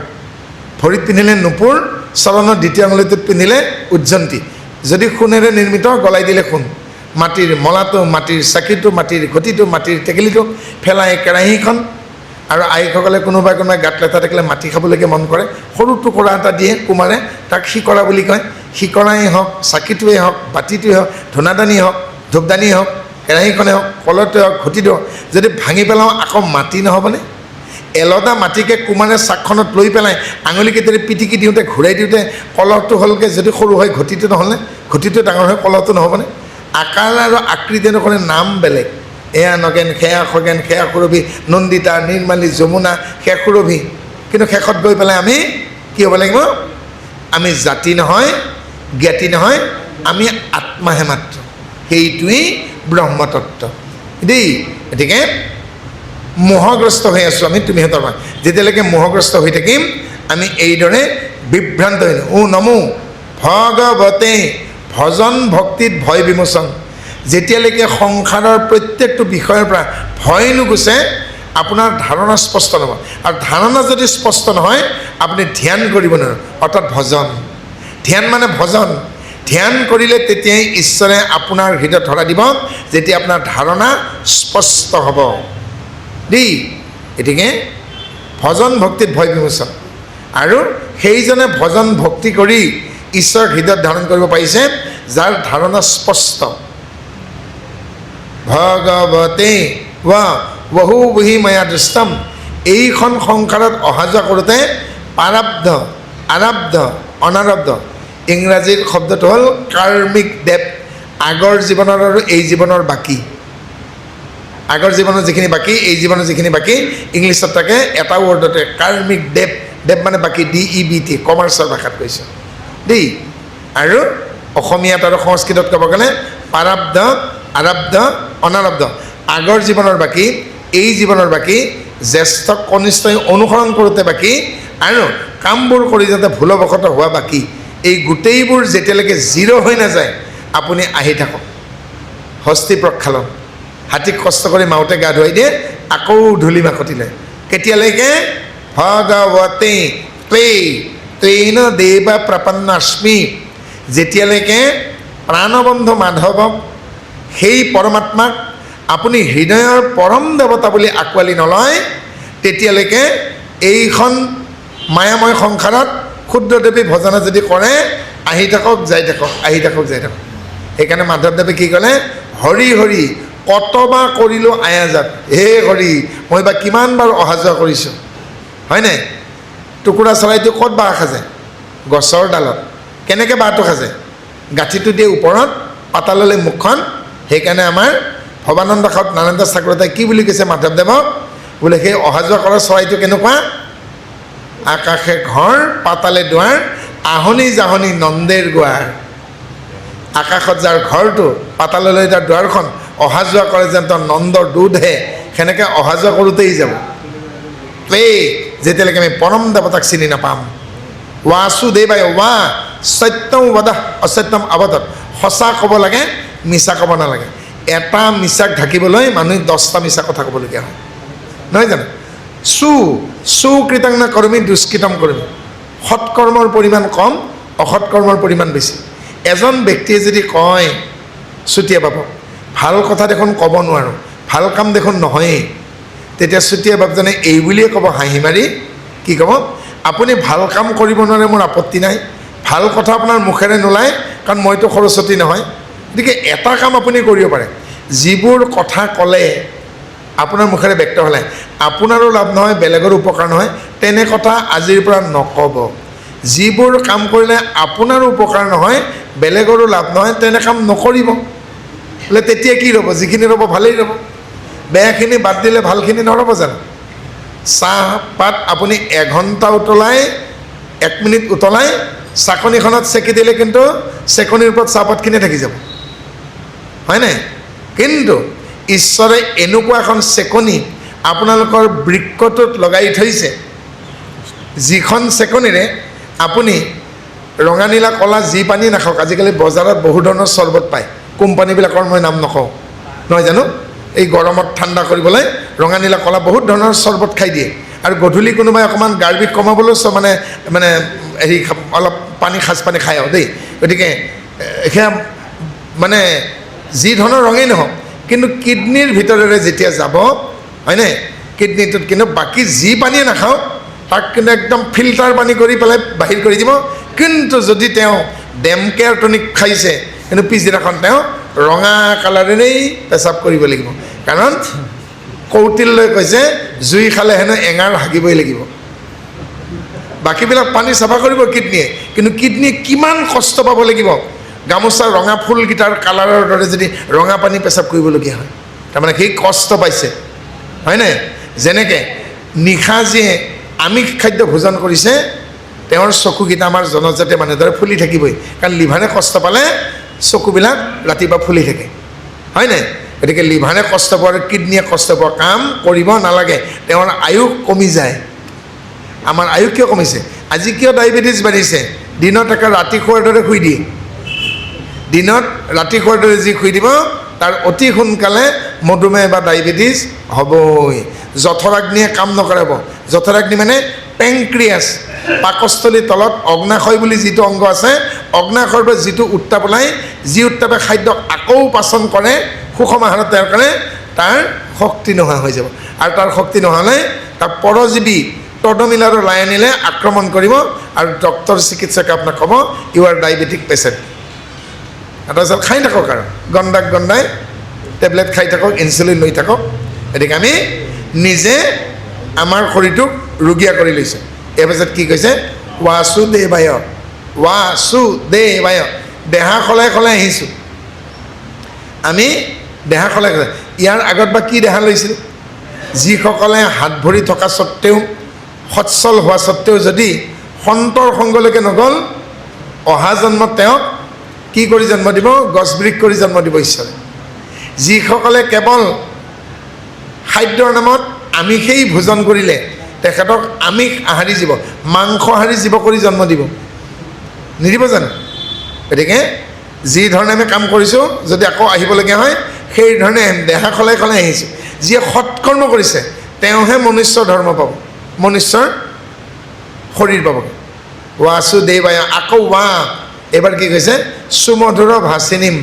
ভৰিত পিন্ধিলে নুপুৰ, চৰণৰ দ্বিতীয় আঙুলিটোত পিন্ধিলে উজ্জন্তী। যদি সোণেৰে নিৰ্মিত, গলাই দিলে সোণ। মাটিৰ মলাটো, মাটিৰ চাকিটো, মাটিৰ ঘটিটো, মাটিৰ টেকেলিটো, ফেলাই কেৰাহীখন। আৰু আইসকলে কোনোবাই গাত লেঠা থাকিলে মাটি খাবলৈকে মন কৰে, সৰু টুকুৰা এটা দিয়ে কুমাৰে, তাক শিকৰা বুলি কয়। শিকৰাই হওক, চাকিটোৱেই হওক, বাতিটোৱে হওক, ধূনাদানী হওক, ধূপদানী হওক, কেৰাহীখনে হওক, কলটোৱে হওক, ঘটিটো হওক, যদি ভাঙি পেলাওঁ আকৌ মাটি নহ'বনে? এলদা মাটিকে কুমাৰে চাকখনত লৈ পেলাই আঙুলিকেইটাৰে পিটিকি দিওঁতে, ঘূৰাই দিওঁতে কলহটো হ'লগৈ যদি সৰু হয়, ঘটিটো নহ'লে? ঘটিটো ডাঙৰ হয়, কলহটো নহ'বনে? আকাৰ আৰু আকৃতি অনুসৰি নাম বেলেগ। এয়া নগেন, সেয়া খগেন, সেয়া সুৰভি, নন্দিতা, নিৰ্মালী, যমুনা, সেয়া সুৰভি। কিন্তু শেষত গৈ পেলাই আমি কি হ'ব লাগিব? আমি জাতি নহয়, জ্ঞাতি নহয়, আমি আত্মাহে মাত্ৰ। সেইটোৱেই ব্ৰহ্মতত্ত্ব দেই। গতিকে মোহগ্ৰস্ত হৈ আছোঁ আমি, তুমিহে তৰমা। যেতিয়ালৈকে মোহগ্ৰস্ত হৈ থাকিম আমি এইদৰে বিভ্ৰান্ত হৈ ও নমো ভগৱতে ভজন ভক্তিত ভয় বিমোচন। যেতিয়ালৈকে সংসাৰৰ প্ৰত্যেকটো বিষয়ৰ পৰা ভয় নুগুচে, আপোনাৰ ধাৰণা স্পষ্ট নহয়। আৰু ধাৰণা যদি স্পষ্ট নহয়, আপুনি ধ্যান কৰিব নোৱাৰে, অৰ্থাৎ ভজন। ধ্যান মানে ভজন। ধ্যান কৰিলে তেতিয়াই ঈশ্বৰে আপোনাৰ হৃদয়ত ধৰা দিব, যেতিয়া আপোনাৰ ধাৰণা স্পষ্ট হ'ব দেই। গতিকে ভজন ভক্তিত ভয় বিমোচন। আৰু সেইজনে ভজন ভক্তি কৰি ঈশ্বৰ হৃদয়ত ধাৰণ কৰিব পাৰিছে যাৰ ধাৰণা স্পষ্ট। ভগৱতে ৱা বহু বহি মায়া দৃষ্টম। এইখন সংসাৰত অহা যোৱা কৰোঁতে প্ৰাৰব্ধ আৰব্ধ অনাৰব্ধ ইংৰাজীৰ শব্দটো হ'ল কাৰ্মিক ডেপ আগৰ জীৱনৰ আৰু এই জীৱনৰ বাকী আগৰ জীৱনৰ যিখিনি বাকী এই জীৱনৰ যিখিনি বাকী ইংলিছত থাকে এটা ৱৰ্ডতে কাৰ্মিক ডেপ ডেপ মানে বাকী DEBT কমাৰ্চৰ ভাষাত কৈছোঁ দেই আৰু অসমীয়াত আৰু সংস্কৃতত ক'ব গ'লে প্ৰাৰব্ধ আৰব্ধ অনাৰব্ধ আগৰ জীৱনৰ বাকী এই জীৱনৰ বাকী জ্যেষ্ঠ কনিষ্ঠই অনুসৰণ কৰোঁতে বাকী আৰু কামবোৰ কৰি যাতে ভুলবশত হোৱা বাকী এই গোটেইবোৰ যেতিয়ালৈকে জিৰ' হৈ নাযায় আপুনি আহি থাকক হস্তি প্ৰক্ষালন হাতীক কষ্ট কৰি মাউতে গা ধুৱাই দিয়ে আকৌ ধূলি মাকতিলে কেতিয়ালৈকে ভগৱতে ত্বেন দেৱা প্ৰপন্নাস্মি যেতিয়ালৈকে প্ৰাণবন্ধু মাধৱক সেই পৰমাত্মাক আপুনি হৃদয়ৰ পৰম দেৱতা বুলি আঁকোৱালি নলয় তেতিয়ালৈকে এইখন মায়াময় সংসাৰত ক্ষুদ্ৰদেৱী ভজনা যদি কৰে আহি থাকক যাই থাকক আহি থাকক যাই থাকক সেইকাৰণে মাধৱদেৱে কি ক'লে হৰি হৰি কতবা কৰিলোঁ আয়াজাত হে হৰি মই বা কিমানবাৰ অহা যোৱা কৰিছোঁ হয়নে টুকুৰা চৰাইটো ক'ত বাঁহ সাজে গছৰ ডালত কেনেকৈ বাঁহটো সাজে গাঁঠিটো দিয়ে ওপৰত পাতাললৈ মুখখন সেইকাৰণে আমাৰ ভৱানন্দ দাসত নানন্দ চাকৰতাই কি বুলি কৈছে মাধৱদেৱক বোলে সেই অহা যোৱা কৰা চৰাইটো কেনেকুৱা আকাশে ঘৰ পাতালে দুৱাৰ আহনি জাহনি নন্দেৰ গোৱাৰ আকাশত যাৰ ঘৰটো পাতাললৈ যাৰ দুৱাৰখন অহা যোৱা কৰে যেন তাৰ নন্দৰ দুধহে সেনেকৈ অহা যোৱা কৰোঁতেই যাব যেতিয়ালৈকে আমি পৰম দেৱতাক চিনি নাপাম ৱাসুদেৱায় ৱা সত্যম বদা অসত্যম আবদত সঁচা ক'ব লাগে মিছা ক'ব নালাগে এটা মিছাক ঢাকিবলৈ মানুহে 10টা মিছা কথা ক'বলগীয়া হয় নহয় জানো সুকৃতং ন কৰ্মী দুষ্কৃতম কৰ্মী সৎকৰ্মৰ পৰিমাণ কম অসৎকৰ্মৰ পৰিমাণ বেছি এজন ব্যক্তিয়ে যদি কয় চুতীয়া বাবু ভাল কথা দেখোন ক'ব নোৱাৰোঁ ভাল কাম দেখোন নহয়েই তেতিয়া চুতীয়া বাবুজনে এই বুলিয়ে ক'ব হাঁহি মাৰি কি ক'ব আপুনি ভাল কাম কৰিব নোৱাৰে মোৰ আপত্তি নাই ভাল কথা আপোনাৰ মুখেৰে নোলায় কাৰণ মইতো সৰস্বতী নহয় গতিকে এটা কাম আপুনি কৰিব পাৰে যিবোৰ কথা ক'লে আপোনাৰ মুখেৰে ব্যক্ত হ'লে আপোনাৰো লাভ নহয় বেলেগৰ উপকাৰ নহয় তেনে কথা আজিৰ পৰা নক'ব যিবোৰ কাম কৰিলে আপোনাৰো উপকাৰ নহয় বেলেগৰো লাভ নহয় তেনে কাম নকৰিব বোলে তেতিয়া কি ৰ'ব যিখিনি ৰ'ব ভালেই ৰ'ব বেয়াখিনি বাদ দিলে ভালখিনি নৰ'ব জানো চাহপাত আপুনি এঘণ্টা উতলাই 1 মিনিট উতলাই চাকনিখনত চেকি দিলে কিন্তু চেকনিৰ ওপৰত চাহপাতখিনি থাকি যাব হয়নে কিন্তু ঈশ্বৰে এনেকুৱা এখন চেকনি আপোনালোকৰ বৃক্ষটোত লগাই থৈছে যিখন চেকনিৰে আপুনি ৰঙা নীলা কলা যি পানী নাখাওক আজিকালি বজাৰত বহু ধৰণৰ চৰ্বত পায় কোম্পানীবিলাকৰ মই নাম নকওঁ নহয় জানো এই গৰমত ঠাণ্ডা কৰিবলৈ ৰঙা নীলা কলা বহুত ধৰণৰ চৰ্বত খাই দিয়ে আৰু গধূলি কোনোবাই অকণমান গাৰ বিষ কমাবলৈ মানে হেৰি অলপ পানী সাজ পানী খায় আৰু দেই গতিকে সেয়া মানে যি ধৰণৰ ৰঙেই নহওক কিন্তু কিডনীৰ ভিতৰেৰে যেতিয়া যাব হয়নে কিডনীটোত কিন্তু বাকী যি পানীয়ে নাখাওক তাক কিন্তু একদম ফিল্টাৰ পানী কৰি পেলাই বাহিৰ কৰি দিব কিন্তু যদি তেওঁ ডেমকেয়াৰ টনিক খাইছে কিন্তু পিছদিনাখন তেওঁ ৰঙা কালাৰেৰেই পেচাব কৰিব লাগিব কাৰণ কৌটিল্যই কৈছে জুই খালে হেনো এঙাৰ হাগিবই লাগিব বাকীবিলাক পানী চাফা কৰিব কিডনীয়ে কিন্তু কিডনীয়ে কিমান কষ্ট পাব লাগিব গামোচাৰ ৰঙা ফুলকেইটাৰ কালাৰৰ দৰে যদি ৰঙা পানী পেচাব কৰিবলগীয়া হয় তাৰমানে সেই কষ্ট পাইছে হয়নে যেনেকৈ নিশা যিয়ে আমিষ খাদ্য ভোজন কৰিছে তেওঁৰ চকুকেইটা আমাৰ জনজাতীয় মানুহৰ দৰে ফুলি থাকিবই কাৰণ লিভাৰে কষ্ট পালে চকুবিলাক ৰাতিপুৱা ফুলি থাকে হয়নে গতিকে লিভাৰে কষ্ট পোৱা আৰু কিডনীয়ে কষ্ট পোৱা কাম কৰিব নালাগে তেওঁৰ আয়ুস কমি যায় আমাৰ আয়ুস কিয় কমিছে আজি কিয় ডায়েবেটিছ বাঢ়িছে দিনত একে ৰাতি খোৱাৰ দৰে শুই দিয়ে দিনত ৰাতি খোৱাৰ দৰে যি শুই দিব তাৰ অতি সোনকালে মধুমেহ বা ডায়েবেটিছ হ'বই জঠৰাগ্নিয়ে কাম নকৰাব জঠৰাগ্নি মানে পেংক্ৰিয়াছ পাকস্থলীৰ তলত অগ্নাশয় বুলি যিটো অংগ আছে অগ্নাশয়ৰ পৰা যিটো উত্তাপ ওলায় যি উত্তাপে খাদ্যক আকৌ পাচন কৰে সুষম আহাৰত তৈয়াৰ কৰে তাৰ শক্তি নোহোৱা হৈ যাব আৰু তাৰ শক্তি নহ'লে তাৰ পৰজীৱী তদমিল আৰু লায়নিলে আক্ৰমণ কৰিব আৰু ডক্তৰ চিকিৎসকে আপোনাক ক'ব ইউ আৰ ডায়েবেটিক পেচেণ্ট তাৰপিছত খাই থাকক আৰু গন্দাই টেবলেট খাই থাকক ইনচুলিন লৈ থাকক গতিকে আমি নিজে আমাৰ শৰীৰটোক ৰুগীয়া কৰি লৈছে। এই পাছত কি কৈছে? ৱাসুদেৱায়, ৱাসুদেৱায়, দেহা সলাই সলাই আহিছোঁ আমি, দেহা সলাই সলাই। ইয়াৰ আগত বা কি দেহা লৈছিল? যিসকলে হাত ভৰি থকা স্বত্তেও, সচ্ছল হোৱা স্বত্তেও যদি সন্তৰ সংগলৈকে নগ'ল, অহা জন্মত তেওঁক কি কৰি জন্ম দিব? গছ বৃক্ষ কৰি জন্ম দিব ঈশ্বৰে। যিসকলে কেৱল খাদ্যৰ নামত আমিষেই ভোজন কৰিলে, তেখেতক আমিষ আহাৰী জীৱ, মাংসহাৰী জীৱ কৰি জন্ম দিব, নিদিব জানো? গতিকে যি ধৰণে আমি কাম কৰিছোঁ, যদি আকৌ আহিবলগীয়া হয় সেই ধৰণে দেহা সলাই সলাই আহিছোঁ। যিয়ে সৎকৰ্ম কৰিছে তেওঁহে মনুষ্যৰ ধৰ্ম পাব, মনুষ্যৰ শৰীৰ পাব। ৱাসুদেৱায়, আকৌ এইবাৰ কি কৈছে? সুমধুৰ ভাষিনীম,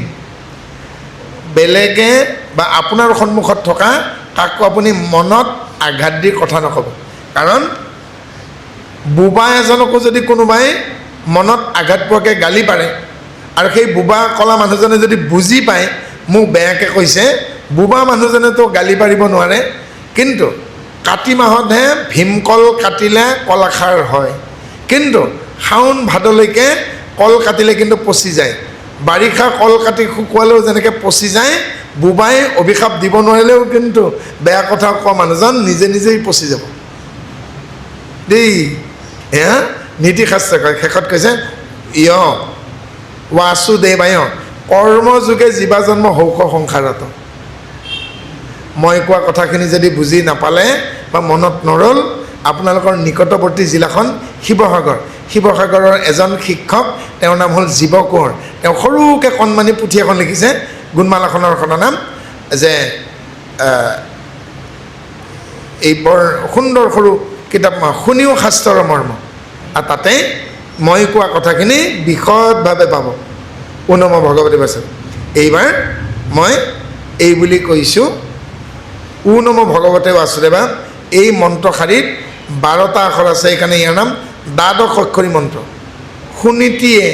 বেলেগে বা আপোনাৰ সন্মুখত থকা কাকো আপুনি মনত আঘাত দি কথা নক'ব। কাৰণ বোবা এজনকো যদি কোনোবাই মনত আঘাত পোৱাকৈ গালি পাৰে, আৰু সেই বোবা কলা মানুহজনে যদি বুজি পায় মোক বেয়াকৈ কৈছে, বোবা মানুহজনেতো গালি পাৰিব নোৱাৰে। কিন্তু কাতি মাহতহে ভীমকল কাটিলে কলাখাৰ হয়, কিন্তু শাওণ ভাদলৈকে কল কাটিলে কিন্তু পচি যায়। বাৰিষা কল কাটি শুকুৱালেও যেনেকৈ পচি যায়, বোবাই অভিশাপ দিব নোৱাৰিলেও কিন্তু বেয়া কথা কোৱা মানুহজন নিজে নিজেই পচি যাব দেই। এয়া নীতিশাস্ত্ৰ কয়। শেষত কৈছে ৱাসুদেৱায়, কৰ্মযোগে জীৱা জন্ম হৌক সংসাৰত। মই কোৱা কথাখিনি যদি বুজি নাপালে বা মনত নৰল, আপোনালোকৰ নিকটৱৰ্তী জিলাখন শিৱসাগৰ, শিৱসাগৰৰ এজন শিক্ষক, তেওঁৰ নাম হ'ল জীৱ কোঁৱৰ। তেওঁ সৰুকৈ কণমানি পুথি এখন লিখিছে, গুণমালাখনৰ নাম যে, এই বৰ সুন্দৰ সৰু কিতাপ, শুনিও শাস্ত্ৰৰ মৰ্ম। আৰু তাতে মই কোৱা কথাখিনি বিশদভাৱে পাব। নম ভগৱতী বাচন। এইবাৰ মই এই বুলি কৈছোঁ, নম ভগৱতে বাসুদেৱা। এই মন্ত্ৰশাৰীত 12টা আখৰ আছে, সেইকাৰণে ইয়াৰ নাম দ্বাদশ অক্ষৰী মন্ত্ৰ। সুনীতিয়ে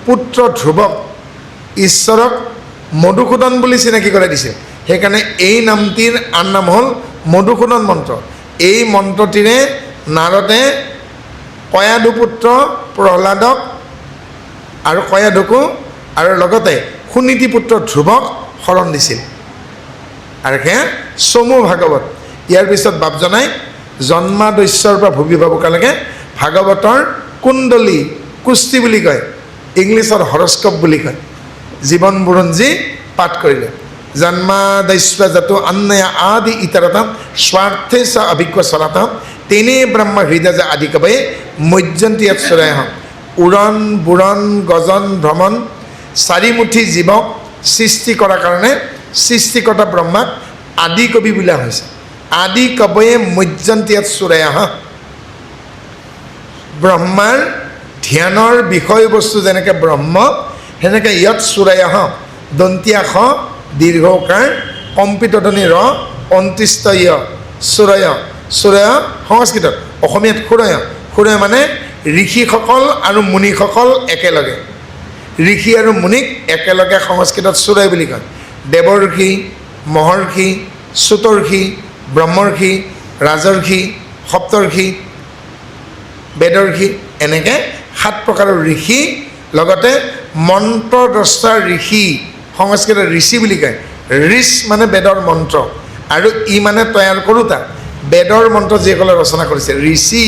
পুত্ৰ ধ্ৰুৱক ঈশ্বৰক মধুসূদন বুলি চিনাকি কৰাই দিছে, সেইকাৰণে এই নামটিৰ আন নাম হ'ল মধুসূদন মন্ত্ৰ। এই মন্ত্ৰটিৰে নাৰদে কয়াধুপুত্ৰ প্ৰহ্লাদক আৰু কয়াধুকো আৰু লগতে সুনীতিপুত্ৰ ধ্ৰুৱক শৰণ দিছিল। আৰু সেয়া চমু ভাগৱত। ইয়াৰ পিছত বাপ জনাই জন্মাদস্যৰ পৰা ভূমিভাৱুকালৈকে ভাগৱতৰ কুণ্ডলী, কুস্তি বুলি কয়, ইংলিছত হৰস্কোপ বুলি কয়, জীৱন বুৰঞ্জী পাঠ কৰিলে। জন্মাদস্য জাতো অন্যয় আদি ইতৰতম স্বাৰ্থে চ অভিজ্ঞ চলাতম তেনে ব্ৰহ্ম হৃদয় আদি কবে মজ্জন্তী ইয়াত চৰায়। উৰণ বুৰণ গজন ভ্ৰমণ চাৰিমুঠি জীৱক সৃষ্টি কৰাৰ কাৰণে সৃষ্টিকৰ্তা ব্ৰহ্মাক আদি কবি বোলা হৈছে। আদি কবয়ে মজ্জন্তী ইয়াত চৰায়। ব্ৰহ্মাৰ ধ্যানৰ বিষয়বস্তু যেনেকৈ ব্ৰহ্ম, সেনেকৈ ইয়াত চুৰায় দন্তীয়া খ দীৰ্ঘকাৰ কম্পিত ধ্বনি ৰ অন্তিষ্ট য় চুৰয়। চুৰয় সংস্কৃতত, অসমীয়াত সুৰয়। সুৰয় মানে ঋষিসকল আৰু মুনিসকল একেলগে, ঋষি আৰু মুনিক একেলগে সংস্কৃতত চুৰয় বুলি কয়। দেৱৰ্ষি, মহৰ্ষি, চতুৰ্ষি, ব্ৰহ্মৰ্ষি, ৰাজৰ্ষি, সপ্তৰ্ষি, বেদৰ্ষি, এনেকৈ 7 প্ৰকাৰৰ ঋষি, লগতে মন্ত্ৰদ্ৰষ্টা ঋষি, সংস্কৃতত ঋষি বুলি কয়। ঋষ মানে বেদৰ মন্ত্ৰ, আৰু ই মানে তৈয়াৰ কৰোঁতা। বেদৰ মন্ত্ৰ যিসকলে ৰচনা কৰিছে ঋষি,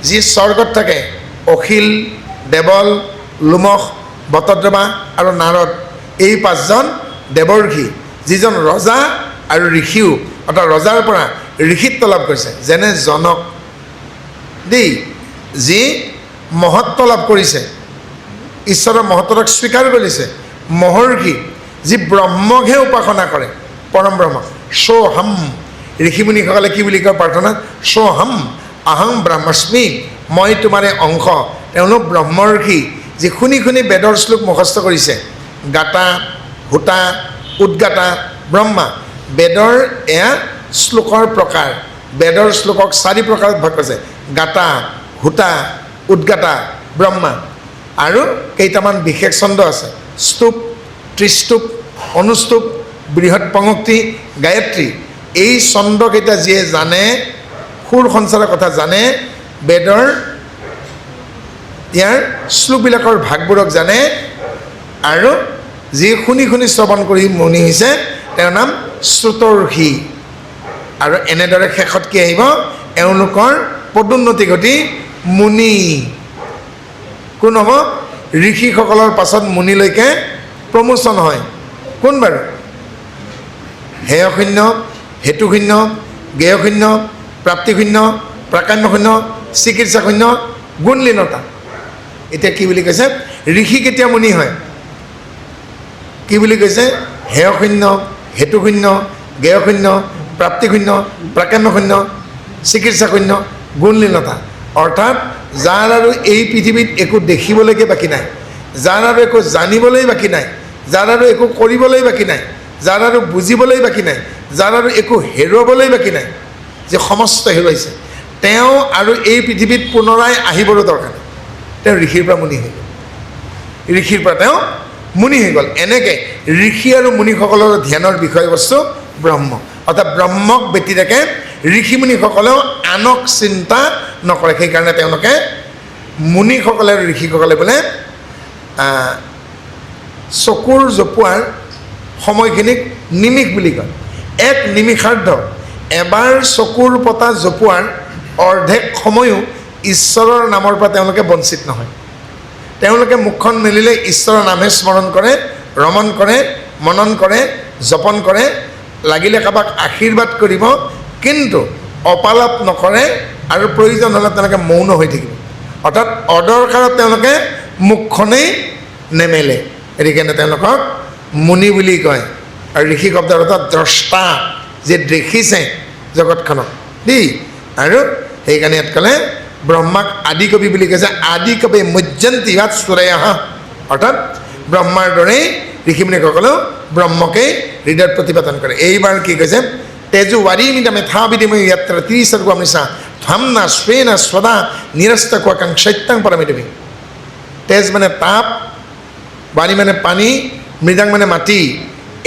যি স্বৰ্গত থাকে, অখিল, দেৱল, লোমস, বটদ্ৰমা আৰু নাৰদ, এই 5জন দেৱৰ্ষি, যিজন ৰজা আৰু ঋষিও, অৰ্থাৎ ৰজাৰ পৰা ঋষিত্ব লাভ কৰিছে, যেনে জনক দেই, যি মহত্ব লাভ কৰিছে, ঈশ্বৰৰ মহত্বক স্বীকাৰ কৰিছে। মহৰ্ষি, যি ব্ৰহ্মকহে উপাসনা কৰে, পৰম ব্ৰহ্ম। সোহম, ঋষিমুনিসকলে কি বুলি কয় প্ৰাৰ্থনাত? সোহম অহং ব্ৰহ্মাস্মি, মই তোমাৰে অংশ। তেওঁলোক ব্ৰহ্মৰ্ষি, যি শুনি শুনি বেদৰ শ্লোক মুখস্থ কৰিছে। গাতা, হোতা, উদ্গাতা, ব্ৰহ্মা। বেদৰ এয়া শ্লোকৰ প্ৰকাৰ। বেদৰ শ্লোকক 4 প্ৰকাৰত ভাগ কৰিছে: গাতা, হোতা, উদ্গাতা, ব্ৰহ্মা। আৰু কেইটামান বিশেষ ছন্দ আছে: স্তূপ, ত্ৰিস্তূপ, অনুস্তূপ, বৃহৎ পঙক্তি, গায়ত্ৰী। এই ছন্দকেইটা যিয়ে জানে সুৰ সঞ্চাৰৰ কথা জানে, বেদৰ ইয়াৰ শ্লোকবিলাকৰ ভাগবোৰক জানে, আৰু যি শুনি শুনি শ্ৰৱণ কৰি মুনি হৈছে তেওঁৰ নাম শ্ৰুতৰ্ষি। আৰু এনেদৰে শেষত কি আহিব? এওঁলোকৰ পদোন্নতি ঘটি মুনি। কোন হ'ব? ঋষিসকলৰ পাছত মুনিলৈকে প্ৰমোচন হয়। কোন বাৰু? হেয়শূন্য, হেতুশূন্য, জ্ঞেয়শূন্য, প্ৰাপ্তিশূন্য, প্ৰাকাম্যশূন্য, চিকিৎসাশূন্য, গুণলীনতা। এতিয়া কি বুলি কৈছে? ঋষি কেতিয়া মুনি হয়? কি বুলি কৈছে? হেয়শূন্য, হেতুশূন্য, জ্ঞেয়শূন্য, প্ৰাপ্তিশূন্য, প্ৰাকাম্যশূন্য, চিকিৎসাশূন্য, গুণলীনতা। অৰ্থাৎ যাৰ আৰু এই পৃথিৱীত একো দেখিবলৈকে বাকী নাই, যাৰ আৰু একো জানিবলৈ বাকী নাই, যাৰ আৰু একো কৰিবলৈ বাকী নাই, যাৰ আৰু বুজিবলৈ বাকী নাই, যাৰ আৰু একো হেৰুৱাবলৈ বাকী নাই, যে সমস্ত হেৰুৱাইছে, তেওঁ আৰু এই পৃথিৱীত পুনৰাই আহিবলৈ দৰকাৰ। তেওঁ ঋষিৰ পৰা মুনি হৈ গ'ল, ঋষিৰ পৰা তেওঁ মুনি হৈ গ'ল। এনেকৈ ঋষি আৰু মুনিসকলৰ ধ্যানৰ বিষয়বস্তু ব্ৰহ্ম। অৰ্থাৎ ব্ৰহ্মক ব্যতিৰেকে ঋষিমুনিসকলেও আনক চিন্তা নকৰে। সেইকাৰণে তেওঁলোকে মুনিসকলে আৰু ঋষিসকলে বোলে চকুৰ জপোৱাৰ সময়খিনিক নিমিষ বুলি কয়। এক নিমিষাৰ্ধ এবাৰ চকুৰ পতা জপোৱাৰ অৰ্ধেক সময়ো ঈশ্বৰৰ নামৰ পৰা তেওঁলোকে বঞ্চিত নহয়। তেওঁলোকে মুখখন মেলিলে ঈশ্বৰৰ নামহে স্মৰণ কৰে, ৰমণ কৰে, মনন কৰে, জপন কৰে, লাগিলে কাৰোবাক আশীৰ্বাদ কৰিব, কিন্তু অপালাপ নকৰে, আৰু প্ৰয়োজন হ'লে তেওঁলোকে মৌন হৈ থাকিব। অৰ্থাৎ অদৰকাৰত তেওঁলোকে মুখখনেই নেমেলে। সেইকাৰণে তেওঁলোকক মুনি বুলি কয়। আৰু ঋষি শব্দৰ অৰ্থ দ্ৰষ্টা, যে দেখিছে জগতখনক দেই। আৰু সেইকাৰণে ইয়াত ক'লে ব্ৰহ্মাক আদি কবি বুলি কৈছে। আদি কবি মুজ্জন্তি ভাত সুৰায়াহ, অৰ্থাৎ ব্ৰহ্মাৰ দৰেই ঋষিমুনিসকলেও ব্ৰহ্মকেই হৃদয়ত প্ৰতিপাদন কৰে। এইবাৰ কি কৈছে? তেজু ৱাৰিমিতা মেথাবিধিময় ইয়াত্ৰা ত্ৰিসৰ্গ অমৃষা ধ্বম্না স্বেনা স্বদা নিৰস্ত কোৱাকাং সত্যং পৰমিতিমি। তেজ মানে তাপ, বাৰী মানে পানী, মৃদাং মানে মাটি।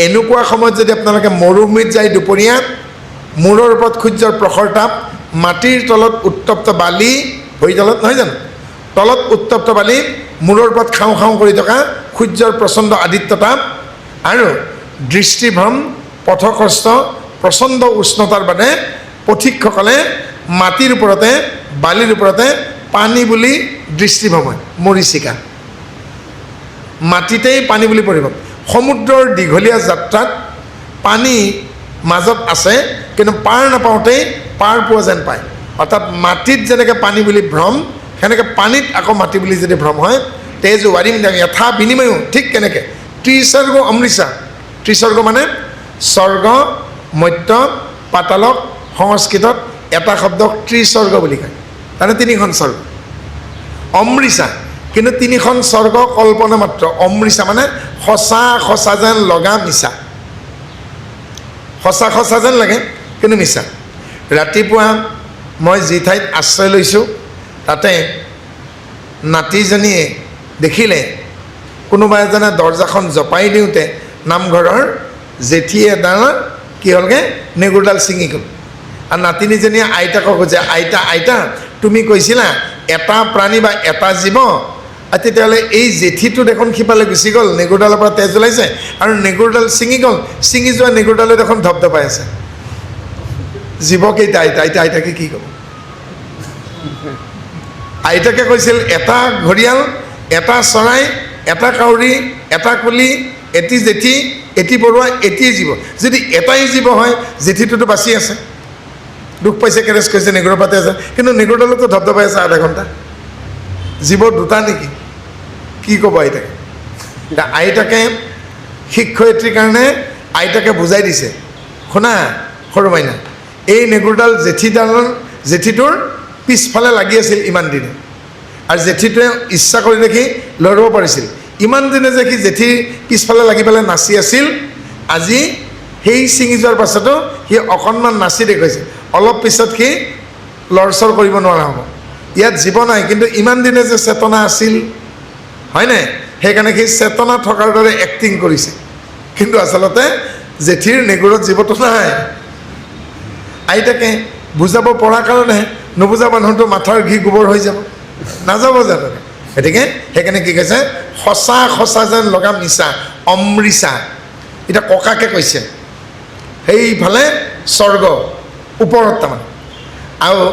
এনেকুৱা সময়ত যদি আপোনালোকে মৰুভূমিত যায় দুপৰীয়া, মূৰৰ ওপৰত সূৰ্যৰ প্ৰখৰ তাপ, মাটিৰ তলত উত্তপ্ত বালি, ভৰি তলত নহয় জানো, তলত উত্তপ্ত বালি, মূৰৰ ওপৰত খাওঁ খাওঁ কৰি থকা সূৰ্যৰ প্ৰচণ্ড আদিত্য তাপ, আৰু দৃষ্টিভ্ৰম, পথকষ্ট, প্ৰচণ্ড উষ্ণতাৰ বাদে পথিকসকলে মাটিৰ ওপৰতে, বালিৰ ওপৰতে পানী বুলি দৃষ্টিভ্ৰম হয়। মৰীচিকা, মাটিতেই পানী বুলি পৰিব। সমুদ্ৰৰ দীঘলীয়া যাত্ৰাত পানী মাজত আছে, কিন্তু পাৰ নাপাওঁতেই পাৰ পোৱা যেন পায়। অৰ্থাৎ মাটিত যেনেকৈ পানী বুলি ভ্ৰম, সেনেকৈ পানীত আকৌ মাটি বুলি যদি ভ্ৰম হয়। তেজু ৱাৰিম যথা বিনিময়ো, ঠিক কেনেকৈ ত্ৰিসৰ্গ অমৃষা। ত্ৰিসৰ্গ মানে স্বৰ্গ, মৰ্ত্য, পাতালক সংস্কৃতত এটা শব্দক ত্ৰিসৰ্গ বুলি কয়, তাৰমানে তিনিখন স্বৰ্গ। অমৃষা, কিন্তু তিনিখন স্বৰ্গ কল্পনা মাত্ৰ। অমৃষা মানে সঁচা সঁচা যেন লগা মিছা, সঁচা সঁচা যেন লাগে কিন্তু মিছা। ৰাতিপুৱা মই যি ঠাইত আশ্ৰয় লৈছোঁ, তাতে নাতিজনীয়ে দেখিলে কোনোবা এজনে দৰ্জাখন জপাই দিওঁতে নামঘৰৰ জেঠী এডাল কি হ'লগৈ, নেগুৰডাল ছিঙি গ'ল। আৰু নাতিনীজনীয়ে আইতাকক কৈছে, আইতা আইতা তুমি কৈছিলা এটা প্ৰাণী বা এটা জীৱ, তেতিয়াহ'লে এই জেঠীটো দেখোন সিফালে গুচি গ'ল, নেগুৰডালৰ পৰা তেজ ওলাইছে, আৰু নেগুৰডাল ছিঙি গ'ল, ছিঙি যোৱা নেগুৰডালে দেখোন ধপধপাই আছে। জীৱকেইটা আইতা, আইতা আইতাকে কি ক'ব? আইতাকে কৈছিল এটা ঘৰিয়াল, এটা চৰাই, এটা কাউৰী, এটা কুলি, এটি জেঠী, এটি বৰুৱা, এটিয়ে জীৱ। যদি এটাই জীৱ হয়, জেঠীটোতো বাচি আছে, দুখ পাইছে, কেৰেচ কৰিছে, নেগুৰৰ পাতে আছে, কিন্তু নেগুৰডালতো ধপধপাই আছে আধা ঘণ্টা। জীৱ দুটা নেকি? কি ক'ব আইতাকে? আইতাকে শিক্ষয়িত্ৰীৰ কাৰণে আইতাকে বুজাই দিছে, শুনা সৰু মাইনা, এই নেগুৰডাল জেঠীটোৰ পিছফালে লাগি আছিল ইমান দিনে, আৰু জেঠীটোৱে ইচ্ছা কৰি দেখি লৈ ল'ব পাৰিছিল। ইমান দিনে যে সি জেঠীৰ পিছফালে লাগি পেলাই নাচি আছিল, আজি সেই ছিঙি যোৱাৰ পাছতো সি অকণমান নাচি দেখুৱাইছে। অলপ পিছত সি লৰচৰ কৰিব নোৱাৰা হ'ব। ইয়াত জীৱ নাই, কিন্তু ইমান দিনে যে চেতনা আছিল, হয়নে? সেইকাৰণে সি চেতনা থকাৰ দৰে এক্টিং কৰিছে, কিন্তু আচলতে জেঠীৰ নেগুৰত জীৱটো নাই। আইতাকে বুজাব পৰা কাৰণেহে, নুবুজা মানুহটো মাথাৰ ঘি গোবৰ হৈ যাব, নাযাব জানো? গতিকে সেইকাৰণে কি কৈছে, সঁচা সঁচা যেন লগা মিছা, অমৃচা। এতিয়া ককাকে কৈছে সেইফালে স্বৰ্গ ওপৰত তাৰমানে, আৰু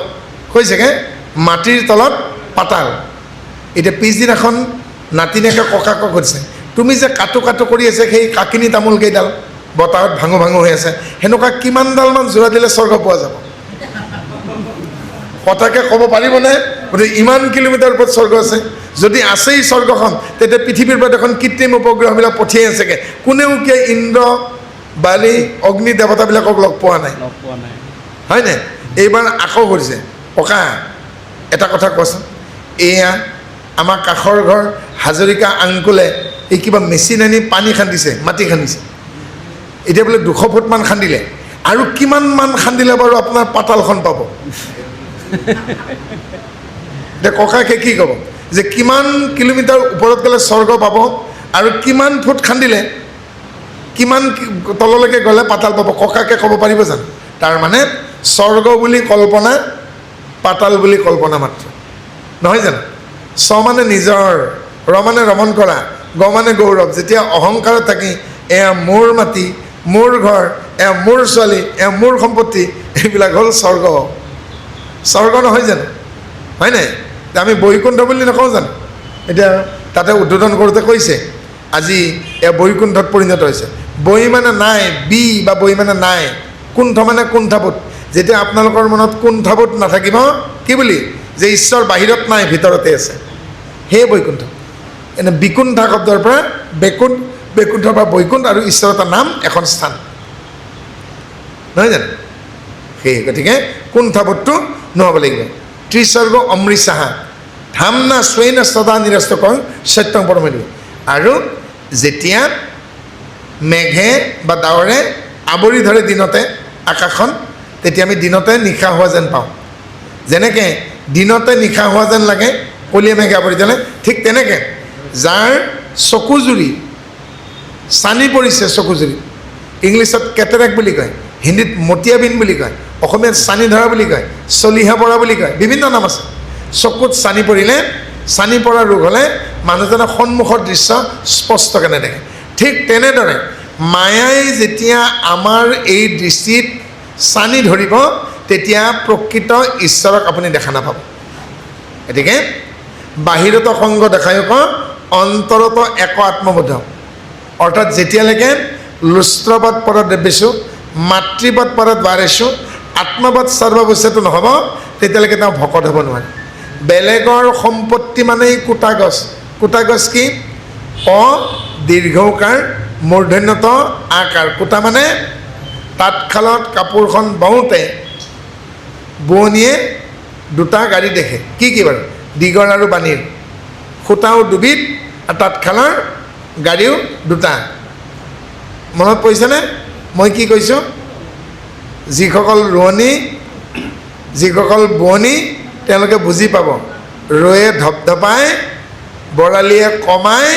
কৈছেগৈ মাটিৰ তলত পাতাল। এতিয়া পিছদিনাখন নাতিনীয়েকে ককাকক সুধিছে, তুমি যে কাটো কাটো কৰি আছে সেই কাকিনি তামোল কেইডাল বতাহত ভাঙো ভাঙো হৈ আছে, সেনেকুৱা কিমানডালমান যোৰা দিলে স্বৰ্গ পোৱা যাব? কথাকে ক'ব পাৰিবনে? গতিকে ইমান কিলোমিটাৰ ওপৰত স্বৰ্গ আছে, যদি আছেই স্বৰ্গখন, তেতিয়া পৃথিৱীৰ পৰা এখন কৃত্ৰিম উপগ্ৰহবিলাক পঠিয়াই আছেগৈ, কোনেও কিয় ইন্দ্ৰ বালি অগ্নি দেৱতাবিলাকক লগ পোৱা নাই, হয়নে? এইবাৰ আকৌ কৰিছে, ককা এটা কথা কোৱাচোন, এয়া আমাৰ কাষৰ ঘৰ হাজৰিকা আংকুলে এই কিবা মেচিন আনি পানী খান্দিছে, মাটি খান্দিছে, এতিয়া বোলে 200 ফুটমান খান্দিলে, আৰু কিমানমান খান্দিলে বাৰু আপোনাৰ পাতালখন পাব? এতিয়া ককাকে কি ক'ব যে কিমান কিলোমিটাৰ ওপৰত গ'লে স্বৰ্গ পাব, আৰু কিমান ফুট খান্দিলে, কিমান তললৈকে গ'লে পাতাল পাব? ককাকে ক'ব পাৰিব জানো? তাৰমানে স্বৰ্গ বুলি কল্পনা, পাতাল বুলি কল্পনা মাত্ৰ, নহয় জানো? স মানে নিজৰ, ৰ মানে ৰমণ কৰা, গ মানে গৌৰৱ। যেতিয়া অহংকাৰত থাকি এয়া মোৰ মাটি, মোৰ ঘৰ, এয়া মোৰ ছোৱালী, এয়া মোৰ সম্পত্তি, এইবিলাক হ'ল স্বৰ্গ। স্বৰ্গ নহয় জানো? হয় নাই? আমি বৈকুণ্ঠ বুলি নকওঁ জানো? এতিয়া তাতে উদ্বোধন কৰোঁতে কৈছে আজি এয়া বৈকুণ্ঠত পৰিণত হৈছে। বৈ মানে নাই, বি বা বৈ মানে নাই, কুণ্ঠ মানে কুণ্ঠাবোধ। যেতিয়া আপোনালোকৰ মনত কুণ্ঠাবোধ নাথাকিব, কি বুলি? যে ঈশ্বৰ বাহিৰত নাই, ভিতৰতে আছে, সেই বৈকুণ্ঠ। এনে বিকুণ্ঠা শব্দৰ পৰা বেকুণ্ঠ, বেকুণ্ঠৰ পৰা বৈকুণ্ঠ, আৰু ঈশ্বৰৰ এটা নাম, এখন স্থান, নহয় জানো? সেই গতিকে কুণ্ঠাবোধটো নহ'ব লাগিব। ত্ৰিস্বৰ্গ অমৃতসাহা ধামনা স্বৈন সদা নিৰস্ত কং সত্যং পৰমেদি। আৰু যেতিয়া মেঘে বা ডাৱৰে আৱৰি ধৰে দিনতে আকাশখন, তেতিয়া আমি দিনতে নিশা হোৱা যেন পাওঁ। যেনেকৈ দিনতে নিশা হোৱা যেন লাগে কলীয়া মেঘে আৱৰি ধৰে, ঠিক তেনেকৈ যাৰ চকুজুৰি চানি পৰিছে, চকুজুৰি, ইংলিছত কেটেৰেক্ট বুলি কয়, হিন্দীত মটিয়াবিন বুলি কয়, অসমীয়াত চানি ধৰা বুলি কয়, চলিহা পৰা বুলি কয়, বিভিন্ন নাম আছে। চকুত চানি পৰিলে, চানি পৰা ৰোগ হ'লে মানুহজনৰ সন্মুখৰ দৃশ্য স্পষ্টকৈ নেদেখে। ঠিক তেনেদৰে মায়াই যেতিয়া আমাৰ এই দৃষ্টিত চানি ধৰিব, তেতিয়া প্ৰকৃত ঈশ্বৰক আপুনি দেখা নাপাব। গতিকে বাহিৰত সংগ দেখায়ক, অন্তৰত এক আত্মবোধ। অৰ্থাৎ যেতিয়ালৈকে লুস্ত্ৰবৎ পৰত দেৱেশু, মাতৃবৎ পৰত দ্বাৰেশু, আত্মবৎ সৰ্বভূষেটো নহ'ব, তেতিয়ালৈকে তেওঁ ভকত হ'ব নোৱাৰে। বেলেগৰ সম্পত্তি মানেই কুটা গছ। কুটা গছ কি? অ দীৰ্ঘকাৰ মূৰ্ধন্যত আকাৰ। কুটা মানে তাঁতশালত কাপোৰখন বওঁতে বোৱনীয়ে দুটা গাড়ী দেখে, কি কি বাৰু? দীঘল আৰু বাণীৰ, সূতাও দুবিধ, আৰু তাঁতশালৰ গাড়ীও দুটা। মনত পৰিছেনে মই কি কৈছোঁ? যিসকল ৰোৱনী, যিসকল বোৱনী, তেওঁলোকে বুজি পাব। ৰৈয়ে ধপধপাই, বৰালীয়ে কমাই,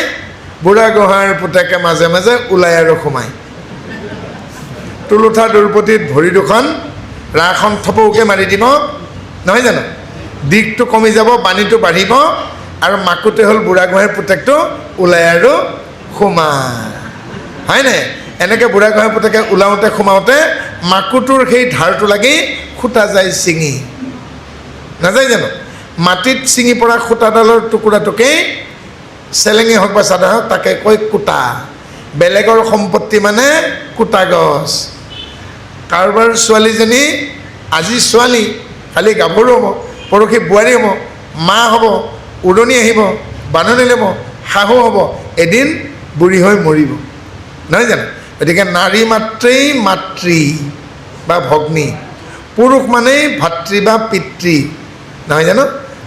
বুঢ়া গোহাঁইৰ পুতেকে মাজে মাজে ওলাই আৰু সোমায়। তুলুঠা দুৰপতিত ভৰি দুখন, ৰাখন থপৌকে মাৰি দিব, নহয় জানো? দিগটো কমি যাব, পানীটো বাঢ়িব, আৰু মাকুতে হ'ল বুঢ়া গোহাঁইৰ পুতেকটো ওলাই আৰু সোমায়, হয়নে? এনেকৈ বুঢ়া গোহাঁইৰ পুতেকে ওলাওঁতে সোমাওঁতে মাকুটোৰ সেই ধাৰটো লাগি সূতা যায় ছিঙি, নাযায় জানো? মাটিত ছিঙি পৰা সূতাডালৰ টুকুৰাটোকেই চেলেঙি হওক বা চাদৰ হওক, তাকে কয় কুটা। বেলেগৰ সম্পত্তি মানে কুটা গছ। কাৰোবাৰ ছোৱালীজনী আজি ছোৱালী, কালি গাভৰু হ'ব, পৰহি বোৱাৰী হ'ব, মা হ'ব, উৰণি আহিব, বাননি ল'ব, শাহু হ'ব, এদিন বুঢ়ী হৈ মৰিব, নহয় জানো? গতিকে নাৰী মাত্ৰেই মাতৃ বা ভগ্নী, পুৰুষ মানেই ভাতৃ বা পিতৃ, নহয় জানো?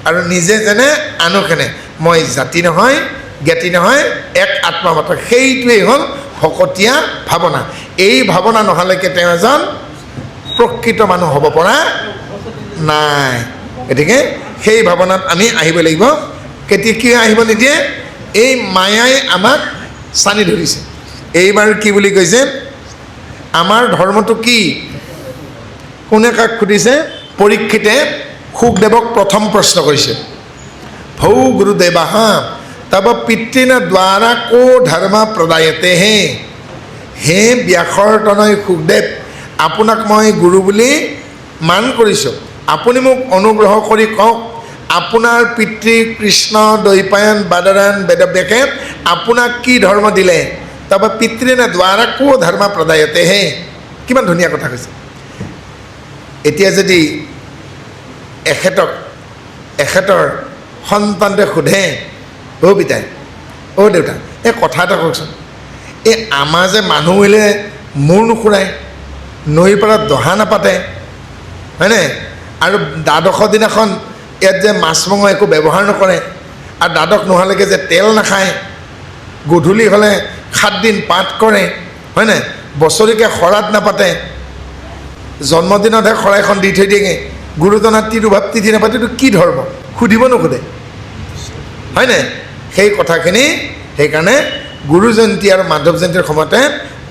আৰু নিজে যেনে আনুখেনে, মই জাতি নহয়, জ্ঞাতি নহয়, এক আত্মা মাত্ৰ। সেইটোৱেই হ'ল ভকতীয়া ভাৱনা। এই ভাৱনা নহালৈকে তেওঁ এজন প্ৰকৃত মানুহ হ'ব পৰা নাই। গতিকে সেই ভাৱনাত আমি আহিব লাগিব। কেতিয়া কি আহিব নিদিয়ে? এই মায়াই আমাক চানি ধৰিছে। এইবাৰ কি বুলি কৈছে? আমাৰ ধৰ্মটো কি? কোনে কাক সুধিছে? পৰীক্ষিতে সুখদেৱক প্ৰথম প্ৰশ্ন কৰিছে, ভৌ গুৰুদেৱাহ তব পিতৃণ দ্বাৰা কো ধৰ্ম প্ৰদায়তে হে ব্যাসৰ তনয় সুখদেৱ, আপোনাক মই গুৰু বুলি মান কৰিছোঁ, আপুনি মোক অনুগ্ৰহ কৰি কওক আপোনাৰ পিতৃ কৃষ্ণ দ্বৈপায়ন বাদৰায়ণ বেদব্যাসে আপোনাক কি ধৰ্ম দিলে? তব পিতৃণ দ্বাৰা কো ধৰ্ম প্ৰদায়তে কিমান ধুনীয়া কথা কৈছে। এতিয়া যদি এখেতৰ সন্তানটোৱে সোধে, অ' পিতাই, অ' দেউতা, এই কথা এটা কওকচোন, এই আমাৰ যে মানুহ হ'লে মূৰ নুখুৰাই, নৈৰ পাৰত দহা নাপাতে, হয়নে? আৰু দ্বাদশৰ দিনাখন ইয়াত যে মাছ মঙহ একো ব্যৱহাৰ নকৰে, আৰু দ্বাদশ নোহোৱালৈকে যে তেল নাখায়, গধূলি হ'লে 7 দিন পাঠ কৰে, হয়নে? বছৰিকে শৰাধ নাপাতে, জন্মদিনতহে শৰাইখন দি থৈ দিয়েগৈ, গুৰুজনাৰ তিৰুভাৱ তিথি নাপাতে, এইটো কি ধৰ্ম? সুধিব নোসোধে, হয়নে? সেই কথাখিনি সেইকাৰণে গুৰু জয়ন্তী আৰু মাধৱ জয়ন্তীৰ সময়তে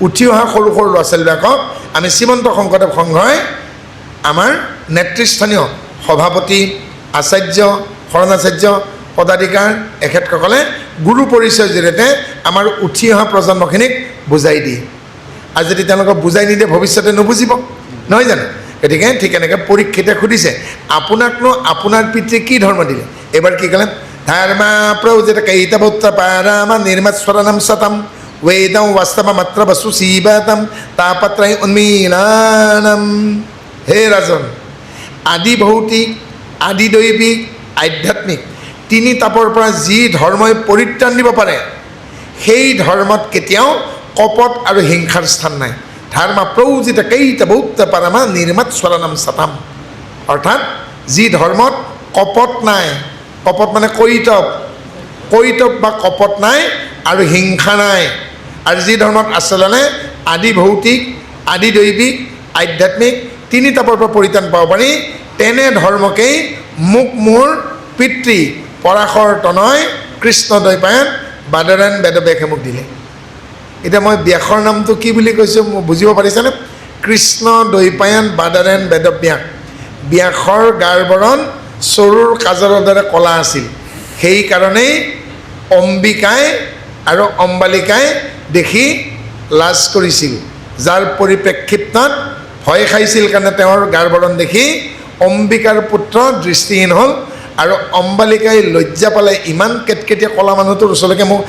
উঠি অহা সৰু সৰু ল'ৰা ছোৱালীবিলাকক আমি শ্ৰীমন্ত শংকৰদেৱ সংঘই আমাৰ নেতৃস্থানীয় সভাপতি আচাৰ্য শৰণাচাৰ্য পদাধিকাৰ এখেতসকলে গুৰু পৰিচয়ৰ জৰিয়তে আমাৰ উঠি অহা প্ৰজন্মখিনিক বুজাই দিয়ে। আৰু যদি তেওঁলোকক বুজাই নিদিয়ে ভৱিষ্যতে নুবুজিব, নহয় জানো? গতিকে ঠিক এনেকৈ পৰীক্ষিতে সুধিছে, আপোনাকনো আপোনাৰ পিতৃয়ে কি ধৰ্ম দিলে? এইবাৰ কি ক'লে? ধৰ্মা প্ৰৌজিত কৈতভৌত্ৰ পাৰাম নিৰ্মৎস্বৰণম সতম वेदं वास्तवमत्र वसु सीवतम तापत्रय उन्मीलानम। हे राजन, आदि भौतिक आदि दैविक आध्यात्मिक তিনি তাপৰ পৰা যি ধৰ্মই পৰিত্ৰাণ দিব পাৰে সেই ধৰ্মত কেতিয়াও কপট আৰু হিংসাৰ স্থান নাই। ধৰ্ম প্ৰৌজিত কৈতভৌত্ৰ পাৰমা নিৰ্মৎস্বৰণম সতম, অৰ্থাৎ যি ধৰ্মত কপট নাই, কপট মানে কৈতৱ বা কপট নাই আৰু হিংসা নাই, আৰু যি ধৰ্মত আচলতে আদি ভৌতিক আদি দৈবিক আধ্যাত্মিক তিনি তাপৰ পৰা পৰিত্ৰাণ পাব পাৰি, তেনে ধৰ্মকেই মোক মোৰ পিতৃ পৰাশৰ তনয় কৃষ্ণ দ্বৈপায়ন বাদৰায়ণ বেদব্যাসে মোক দিলে। এতিয়া মই ব্যাসৰ নামটো কি বুলি কৈছোঁ বুজিব পাৰিছেনে? কৃষ্ণ দ্বৈপায়ন বাদৰায়ণ বেদব্যাস। ব্যাসৰ গাৰ বৰণ চৰুৰ কাজলৰ দৰে কলা আছিল, সেইকাৰণেই অম্বিকাই আৰু অম্বালিকাই দেখি লাজ কৰিছিল, যাৰ পৰিপ্ৰেক্ষিতত ভয় খাইছিল কাৰণে তেওঁৰ গাৰ বৰণ দেখি অম্বিকাৰ পুত্ৰ দৃষ্টিহীন হ'ল, আৰু অম্বালিকাই লজ্জা পালে, ইমান কেটকেটীয়া কলা মানুহটোৰ ওচৰলৈকে মোক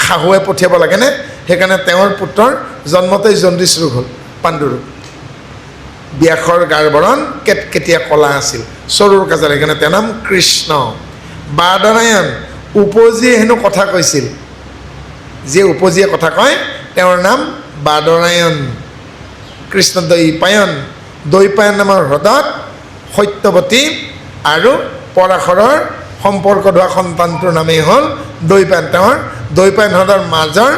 শাহুৱে পঠিয়াব লাগেনে, সেইকাৰণে তেওঁৰ পুত্ৰৰ জন্মতেই জণ্ডিছ ৰোগ হ'ল, পাণ্ডুৰোগ। ব্যাসৰ গাৰ বৰণ কেটকেটীয়া কলা আছিল, চৰুৰ কাজৰ, সেইকাৰণে তেওঁৰ নাম কৃষ্ণ। বাদৰায়ণ উপজিয়ে হেনো কথা কৈছিল, যিয়ে উপজিয়ে কথা কয় তেওঁৰ নাম বাদৰায়ণ। কৃষ্ণ দ্বৈপায়ন, দ্বৈপায়ন নামৰ হ্ৰদত সত্যৱতী আৰু পৰাশৰৰ সম্পৰ্কত হোৱা সন্তানটোৰ নামেই হ'ল দ্বৈপায়ন। তেওঁৰ দ্বৈপায়ন হ্ৰদৰ মাজৰ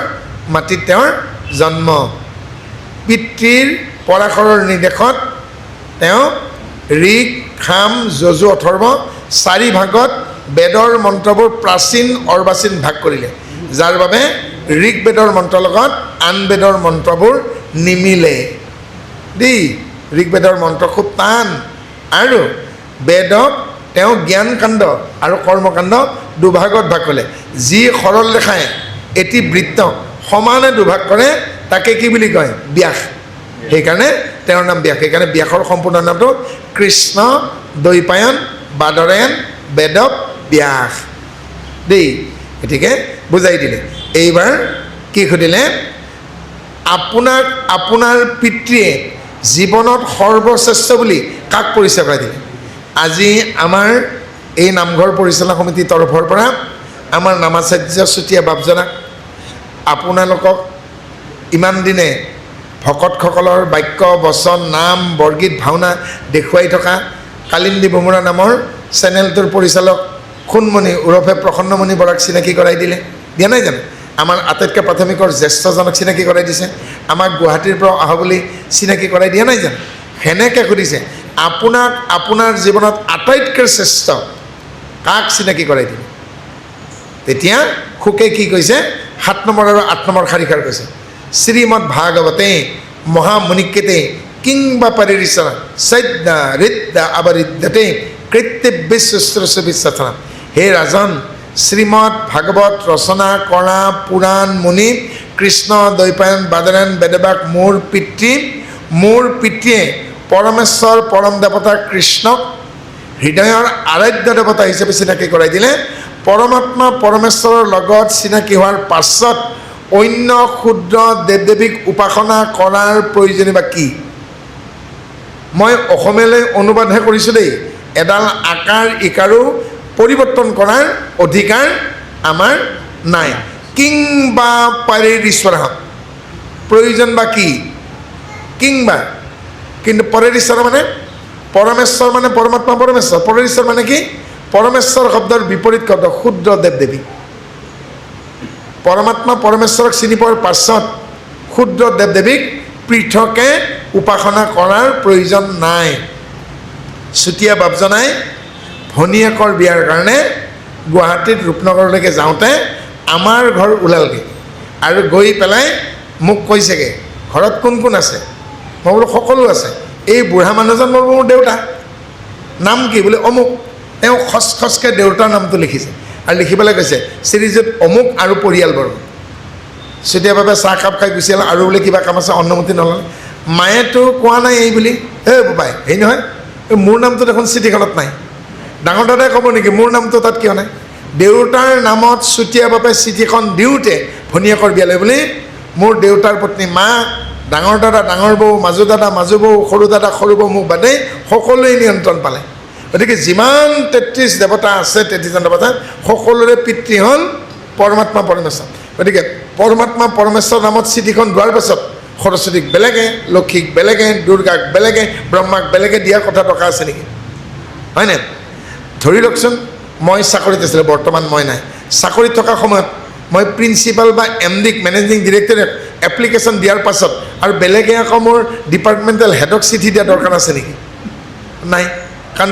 মাটিত তেওঁৰ জন্ম। পিতৃৰ পৰাশৰৰ নিৰ্দেশত তেওঁ ঋক সাম যজু অথৰ্ব 4 ভাগত বেদৰ মন্ত্ৰবোৰ প্ৰাচীন অৰ্বাচীন ভাগ কৰিলে, যাৰ বাবে ঋক বেদৰ মন্ত্ৰৰ লগত আন বেদৰ মন্ত্ৰবোৰ নিমিলে দেই। ঋক বেদৰ মন্ত্ৰ খুব টান, আৰু বেদক তেওঁ জ্ঞানকাণ্ড আৰু কৰ্মকাণ্ড দুভাগত ভাগ কৰিলে। যি সৰল ৰেখাই এটি বৃত্ত সমানে দুভাগ কৰে তাকে কি বুলি কয়? ব্যাস। সেইকাৰণে তেওঁৰ নাম ব্যাস। সেইকাৰণে ব্যাসৰ সম্পূৰ্ণ নামটো কৃষ্ণ দ্বৈপায়ন বাদৰায়ণ বেদ ব্যাস দেই। গতিকে বুজাই দিলে। এইবাৰ কি সুধিলে? আপোনাক আপোনাৰ পিতৃয়ে জীৱনত সৰ্বশ্ৰেষ্ঠ বুলি কাক পৰিচয় কৰাই দিলে? আজি আমাৰ এই নামঘৰ পৰিচালনা সমিতিৰ তৰফৰ পৰা আমাৰ নামাচাৰ্য চুতীয়া বাপজনাক, আপোনালোকক ইমান দিনে ভকতসকলৰ বাক্য বচন নাম বৰগীত ভাওনা দেখুৱাই থকা কালিন্দী ভোমোৰা নামৰ চেনেলটোৰ পৰিচালক সোণমণি ওৰফে প্ৰসন্নমণি বৰাক চিনাকি কৰাই দিলে, দিয়া নাই জানো? আমাৰ আটাইতকৈ প্ৰাথমিকৰ জ্যেষ্ঠজনক চিনাকি কৰাই দিছে, আমাক গুৱাহাটীৰ পৰা অহা বুলি চিনাকি কৰাই দিয়া নাই জানো? সেনেকৈ সুধিছে আপোনাক আপোনাৰ জীৱনত আটাইতকৈ শ্ৰেষ্ঠ কাক চিনাকি কৰাই দিলে? তেতিয়া সুকে কি কৈছে? 7 নম্বৰ আৰু 8 নম্বৰ শাৰীষাৰ কৈছে, শ্ৰীমদ ভাগৱতে মহামুনিকেতে কিং বা পৰিৰিচনা সদ্যা ঋদ্যা আবৰিদ্যতে কৃত্যবিশ্বস্ত্ৰস্য বিশ্বাসনা। হে ৰাজন, শ্ৰীমদ ভাগৱত ৰচনা কৰা পুৰাণ মুনি কৃষ্ণ দ্বৈপায়ন বাদৰায়ণ বেদব্যাস মোৰ পিতৃয়ে পৰমেশ্বৰ পৰম দেৱতা কৃষ্ণক হৃদয়ৰ আৰাধ্য দেৱতা হিচাপে চিনাকি কৰাই দিলে। পৰমাত্মা পৰমেশ্বৰৰ লগত চিনাকি হোৱাৰ পাছত অন্য ক্ষুদ্ৰ দেৱ দেৱীক উপাসনা কৰাৰ প্ৰয়োজনীয় বা কি? মই অসমীয়ালৈ অনুবাদহে কৰিছোঁ দেই। এডাল আকাৰ ইকাৰো পৰিৱৰ্তন কৰাৰ অধিকাৰ আমাৰ নাই। কিং বা পৰিৰিচনা, প্ৰয়োজন বা কি? কিং বা, কিন্তু পৰিৰিচনা মানে পৰমেশ্বৰ মানে পৰমাত্মা পৰমেশ্বৰ। পৰিৰিচনা মানে কি? পৰমেশ্বৰ শব্দৰ বিপৰীত শব্দ ক্ষুদ্ৰ দেৱ দেৱী। পৰমাত্মা পৰমেশ্বৰক চিনি পোৱাৰ পাছত ক্ষুদ্ৰ দেৱ দেৱীক পৃথকে উপাসনা কৰাৰ প্ৰয়োজন নাই। চুতীয়া বাপজনাই ভনীয়েকৰ বিয়াৰ কাৰণে গুৱাহাটীত ৰূপনগৰলৈকে যাওঁতে আমাৰ ঘৰ ওলালগৈ আৰু গৈ পেলাই মোক কৈছেগৈ, ঘৰত কোন কোন আছে? মই বোলো সকলো আছে। এই বুঢ়া মানুহজন মোৰ দেউতা। নাম কি? বোলে অমুক। তেওঁ খচখচকৈ দেউতাৰ নামটো লিখিছে আৰু লিখি পেলাই কৈছে শ্ৰীযুত অমুক আৰু পৰিয়ালবৰ্গ। চুতীয়াভাৱে চাহকাপ খাই গুচি আহিল আৰু বোলে কিবা কাম আছে অনুমতি নল'লে। মায়েতো কোৱা নাই এই বুলি, হে বোপাই হেৰি নহয়, মোৰ নামটো দেখোন চিঠিখনত নাই। ডাঙৰ দাদাই ক'ব নেকি মোৰ নামটো তাত কিয় নাই? দেউতাৰ নামত চুতীয়াভাৱে চিঠিখন দিওঁতে ভনীয়েকৰ বিয়ালৈ বুলি মোৰ দেউতাৰ পত্নী মা, ডাঙৰ দাদা ডাঙৰ বৌ, মাজু দাদা মাজু বৌ, সৰু দাদা সৰু বৌ মোক বাদেই সকলোৱে নিয়ন্ত্ৰণ পালে। গতিকে যিমান 33 দেৱতা আছে, 33জন দেৱতা সকলোৰে পিতৃ হ'ল পৰমাত্মা পৰমেশ্বৰ। গতিকে পৰমাত্মা পৰমেশ্বৰ নামত চিঠিখন দিয়াৰ পাছত সৰস্বতীক বেলেগে, লক্ষীক বেলেগে, দুৰ্গাক বেলেগে, ব্ৰহ্মাক বেলেগে দিয়াৰ কথা টকা আছে নেকি? হয়নে? ধৰি লওকচোন মই চাকৰিত আছিলোঁ, বৰ্তমান মই নাই। চাকৰিত থকা সময়ত মই প্ৰিন্সিপাল বা MDক মেনেজিং ডিৰেক্টৰক এপ্লিকেশ্যন দিয়াৰ পাছত আৰু বেলেগে আকৌ মোৰ ডিপাৰ্টমেণ্টেল হেডক চিঠি দিয়া দৰকাৰ আছে নেকি? নাই। কাৰণ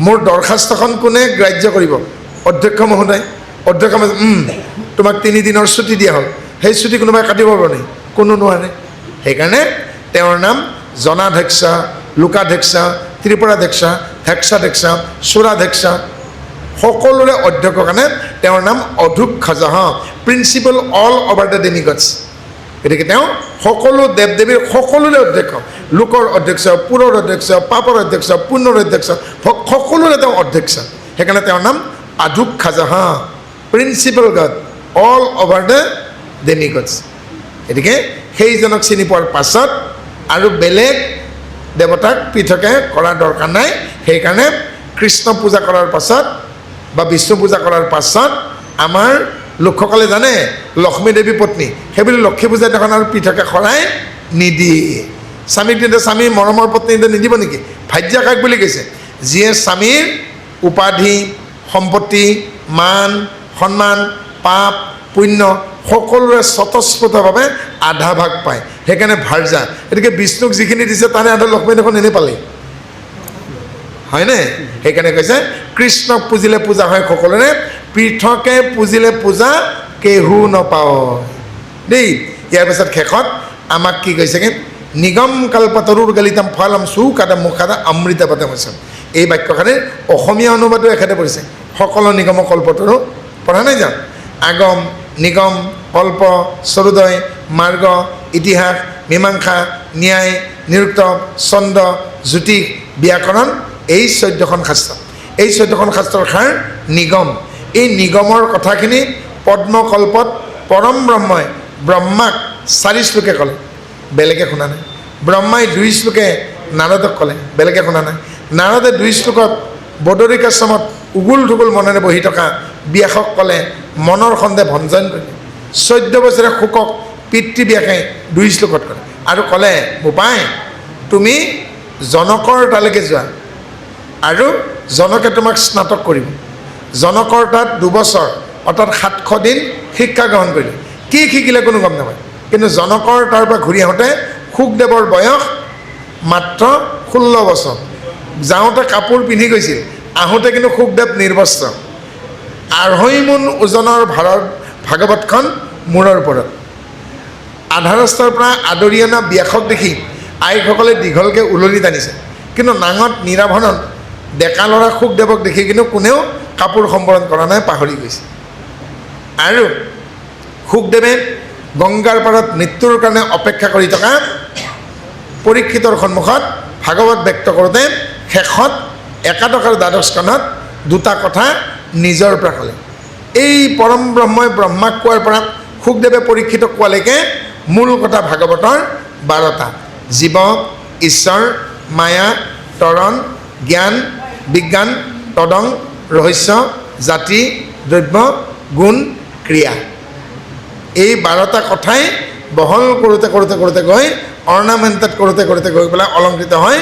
মোৰ দৰখাস্তখন কোনে গ্ৰাহ্য কৰিব? অধ্যক্ষ মহোদয়। অধ্যক্ষ তোমাক 3 দিনৰ ছুটি দিয়া হ'ল। সেই ছুটি কোনোবাই কাটিব পাৰে নেকি? কোনো নোৱাৰে। সেইকাৰণে তেওঁৰ নাম জনাধ্যক্ষ, লোকাধ্যক্ষ, ত্ৰিপুৰাধ্যক্ষ, ধ্যক্ষাধ্যক্ষ, চোৰাধ্যক্ষ, সকলোৰে অধ্যক্ষ কাৰণে তেওঁৰ নাম Adhokshaja, principal all over the demigods. গতিকে তেওঁ সকলো দেৱ দেৱীৰ সকলোৰে অধ্যক্ষ, লোকৰ অধ্যক্ষ, পুৰৰ অধ্যক্ষ, পাপৰ অধ্যক্ষ, পুণ্যৰ অধ্যক্ষ, সকলোৰে তেওঁ অধ্যক্ষ। সেইকাৰণে তেওঁৰ নাম Adhokshaja, principal god all over the demigods. গতিকে সেইজনক চিনি পোৱাৰ পাছত আৰু বেলেগ দেৱতাক পৃথকে কৰাৰ দৰকাৰ নাই। সেইকাৰণে কৃষ্ণ পূজা কৰাৰ পাছত বা বিষ্ণু পূজা কৰাৰ পাছত আমাৰ লোকসকলে জানে লক্ষ্মী দেৱী পত্নী, সেইবুলি লক্ষ্মী পূজা দেখোন আৰু পৃথকে শৰাই নিদিয়ে। স্বামীক দিওঁতে স্বামী মৰমৰ পত্নী নিদিব নেকি? ভাজ্যা কাক বুলি কৈছে? যিয়ে স্বামীৰ উপাধি, সম্পত্তি, মান, সন্মান, পাপ, পুণ্য সকলোৰে স্বতঃস্ফূৰ্তভাৱে আধা ভাগ পায়। সেইকাৰণে ভাৰ্যা। গতিকে বিষ্ণুক যিখিনি দিছে তাৰে আধা লক্ষ্মী দেখোন এনেই পালে, হয়নে? সেইকাৰণে কৈছে কৃষ্ণক পুজিলে পূজা হয় সকলোৰে, পৃথকে পুজিলে পূজা কেহু নপায় দেই। ইয়াৰ পিছত শেষত আমাক কি কৈছেগৈ? নিগম কাল্পতৰুৰ গলিতম ফলম সুকাদা মুখাদা অমৃত পদমচম। এই বাক্যখানিৰ অসমীয়া অনুবাদো এখেতে পৰিছে। সকলো নিগম কল্পতৰু পঢ়া নাই যাম। আগম, নিগম, কল্প, সৰুদয়, মাৰ্গ, ইতিহাস, মীমাংসা, ন্যায়, নিৰুক্ত, ছন্দ, জ্যোতিষ, ব্যাকৰণ, এই 14খন শাস্ত্ৰ। এই 14খন শাস্ত্ৰৰ সাৰ নিগম। এই নিগমৰ কথাখিনি পদ্মকল্পত পৰম ব্ৰহ্মই ব্ৰহ্মাক 4 শ্লোকে ক'লে, বেলেগে শুনা নাই। ব্ৰহ্মাই 2 শ্লোকে নাৰদক ক'লে, বেলেগে শুনা নাই। নাৰদে 2 শ্লোকত বদৰিকাশ্ৰমত উগুল ঢুগুল মনেৰে বহি থকা ব্যাসক ক'লে, মনৰ সন্দেহ ভঞ্জন কৰিলে। 14 বছৰে শোকক পিতৃব্যাসে 2 শ্লোকত ক'লে আৰু ক'লে, বোপাই তুমি জনকৰ তালৈকে যোৱা আৰু জনকে তোমাক স্নাতক কৰিব। জনকৰ তাত 2 বছৰ অৰ্থাৎ 700 দিন শিক্ষা গ্ৰহণ কৰিলে। কি শিকিলে কোনো গম নাপায়। কিন্তু জনকৰ তাৰ পৰা ঘূৰি আহোঁতে শুকদেৱৰ বয়স মাত্ৰ 16 বছৰ। যাওঁতে কাপোৰ পিন্ধি গৈছিল, আহোঁতে কিন্তু শুকদেৱ নিৰ্বস্ত্ৰ। 2.5 মোন ওজনৰ ভাগৱতখন মূৰৰ ওপৰত। আধা ৰাস্তাৰ পৰা আদৰি অনা ব্যাসক দেখি আইসকলে দীঘলকৈ উলনি টানিছে, কিন্তু নাঙত নিৰাভৰণ ডেকা ল'ৰা শুকদেৱক দেখি কিন্তু কোনেও কাপোৰ সম্বৰণ কৰা নাই, পাহৰি গৈছে। আৰু শুকদেৱে গংগাৰ পাৰত মৃত্যুৰ কাৰণে অপেক্ষা কৰি থকা পৰীক্ষিতৰ সন্মুখত ভাগৱত ব্যক্ত কৰোঁতে শেষত একাদশ আৰু দ্বাদশ স্কন্ধত দুটা কথা নিজৰ পৰা ক'লে। এই পৰম ব্ৰহ্মই ব্ৰহ্মাক কোৱাৰ পৰা শুকদেৱে পৰীক্ষিতক কোৱালৈকে মূল কথা ভাগৱতৰ 12টা: জীৱ, ঈশ্বৰ, মায়া, তৰণ, জ্ঞান, বিজ্ঞান, তদং, ৰহস্য, জাতি, দ্ৰব্য, গুণ, ক্ৰিয়া। এই 12টা কথাই বহল কৰোঁতে কৰোঁতে কৰোঁতে গৈ অৰ্ণামেণ্টেড কৰোঁতে কৰোঁতে গৈ পেলাই অলংকৃত হয়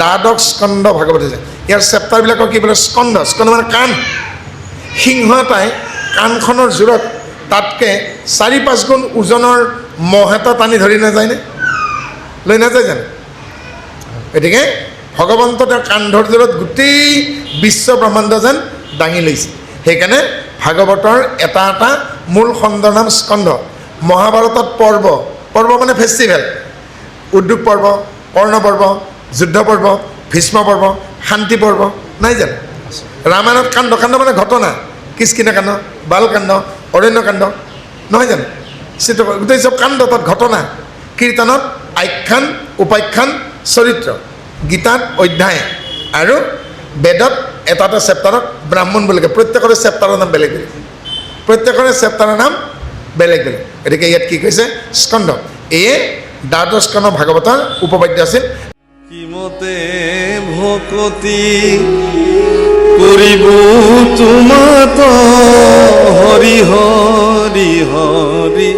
দ্বাদশ স্কন্ধ ভাগৱত হৈছে। ইয়াৰ চেপ্টাৰবিলাকক কি বোলে? স্কন্ধ। স্কন্ধ মানে কাণ। সিংহ এটাই কাণখনৰ জোৰত তাতকৈ 4-5 গুণ ওজনৰ মহ এটা টানি ধৰি নাযায়নে? লৈ নাযায় জানো? গতিকে ভগৱন্ত তেওঁৰ কান্ধৰ জোৰত গোটেই বিশ্ব ব্ৰহ্মাণ্ড যেন দাঙি লৈছে। সেইকাৰণে ভাগৱতৰ এটা এটা মূল খণ্ডৰ নাম স্কন্ধ। মহাভাৰতত পৰ্ব, পৰ্ব মানে ফেষ্টিভেল, উদ্যোগ পৰ্ব, কৰ্ণ পৰ্ব, যুদ্ধ পৰ্ব, ভীষ্ম পৰ্ব, শান্তি পৰ্ব, নাই জানো? ৰামায়ণত কাণ্ড, কাণ্ড মানে ঘটনা, কিষ্কিন্ধা কাণ্ড, বালকাণ্ড, অৰণ্যকাণ্ড, নহয় জানো? গোটেই চব কাণ্ড, তাত ঘটনা। কীৰ্তনত আখ্যান, উপাখ্যান, চৰিত্ৰ, গীতাত অধ্যায়, আৰু বেদত এটা এটা চেপ্টাৰক ব্ৰাহ্মণ বুলি কয়। প্ৰত্যেকৰে চেপ্টাৰৰ নাম বেলেগ বেলেগ, প্ৰত্যেকৰে চেপ্টাৰৰ নাম বেলেগ বেলেগ। গতিকে ইয়াত কি কৈছে? স্কন্ধ। এয়ে দ্বাদশ স্কন্ধ ভাগৱতৰ উপবাদ্য আছিল। কিমতে ভকতি কৰিব তোমাত হৰি হৰি হৰি।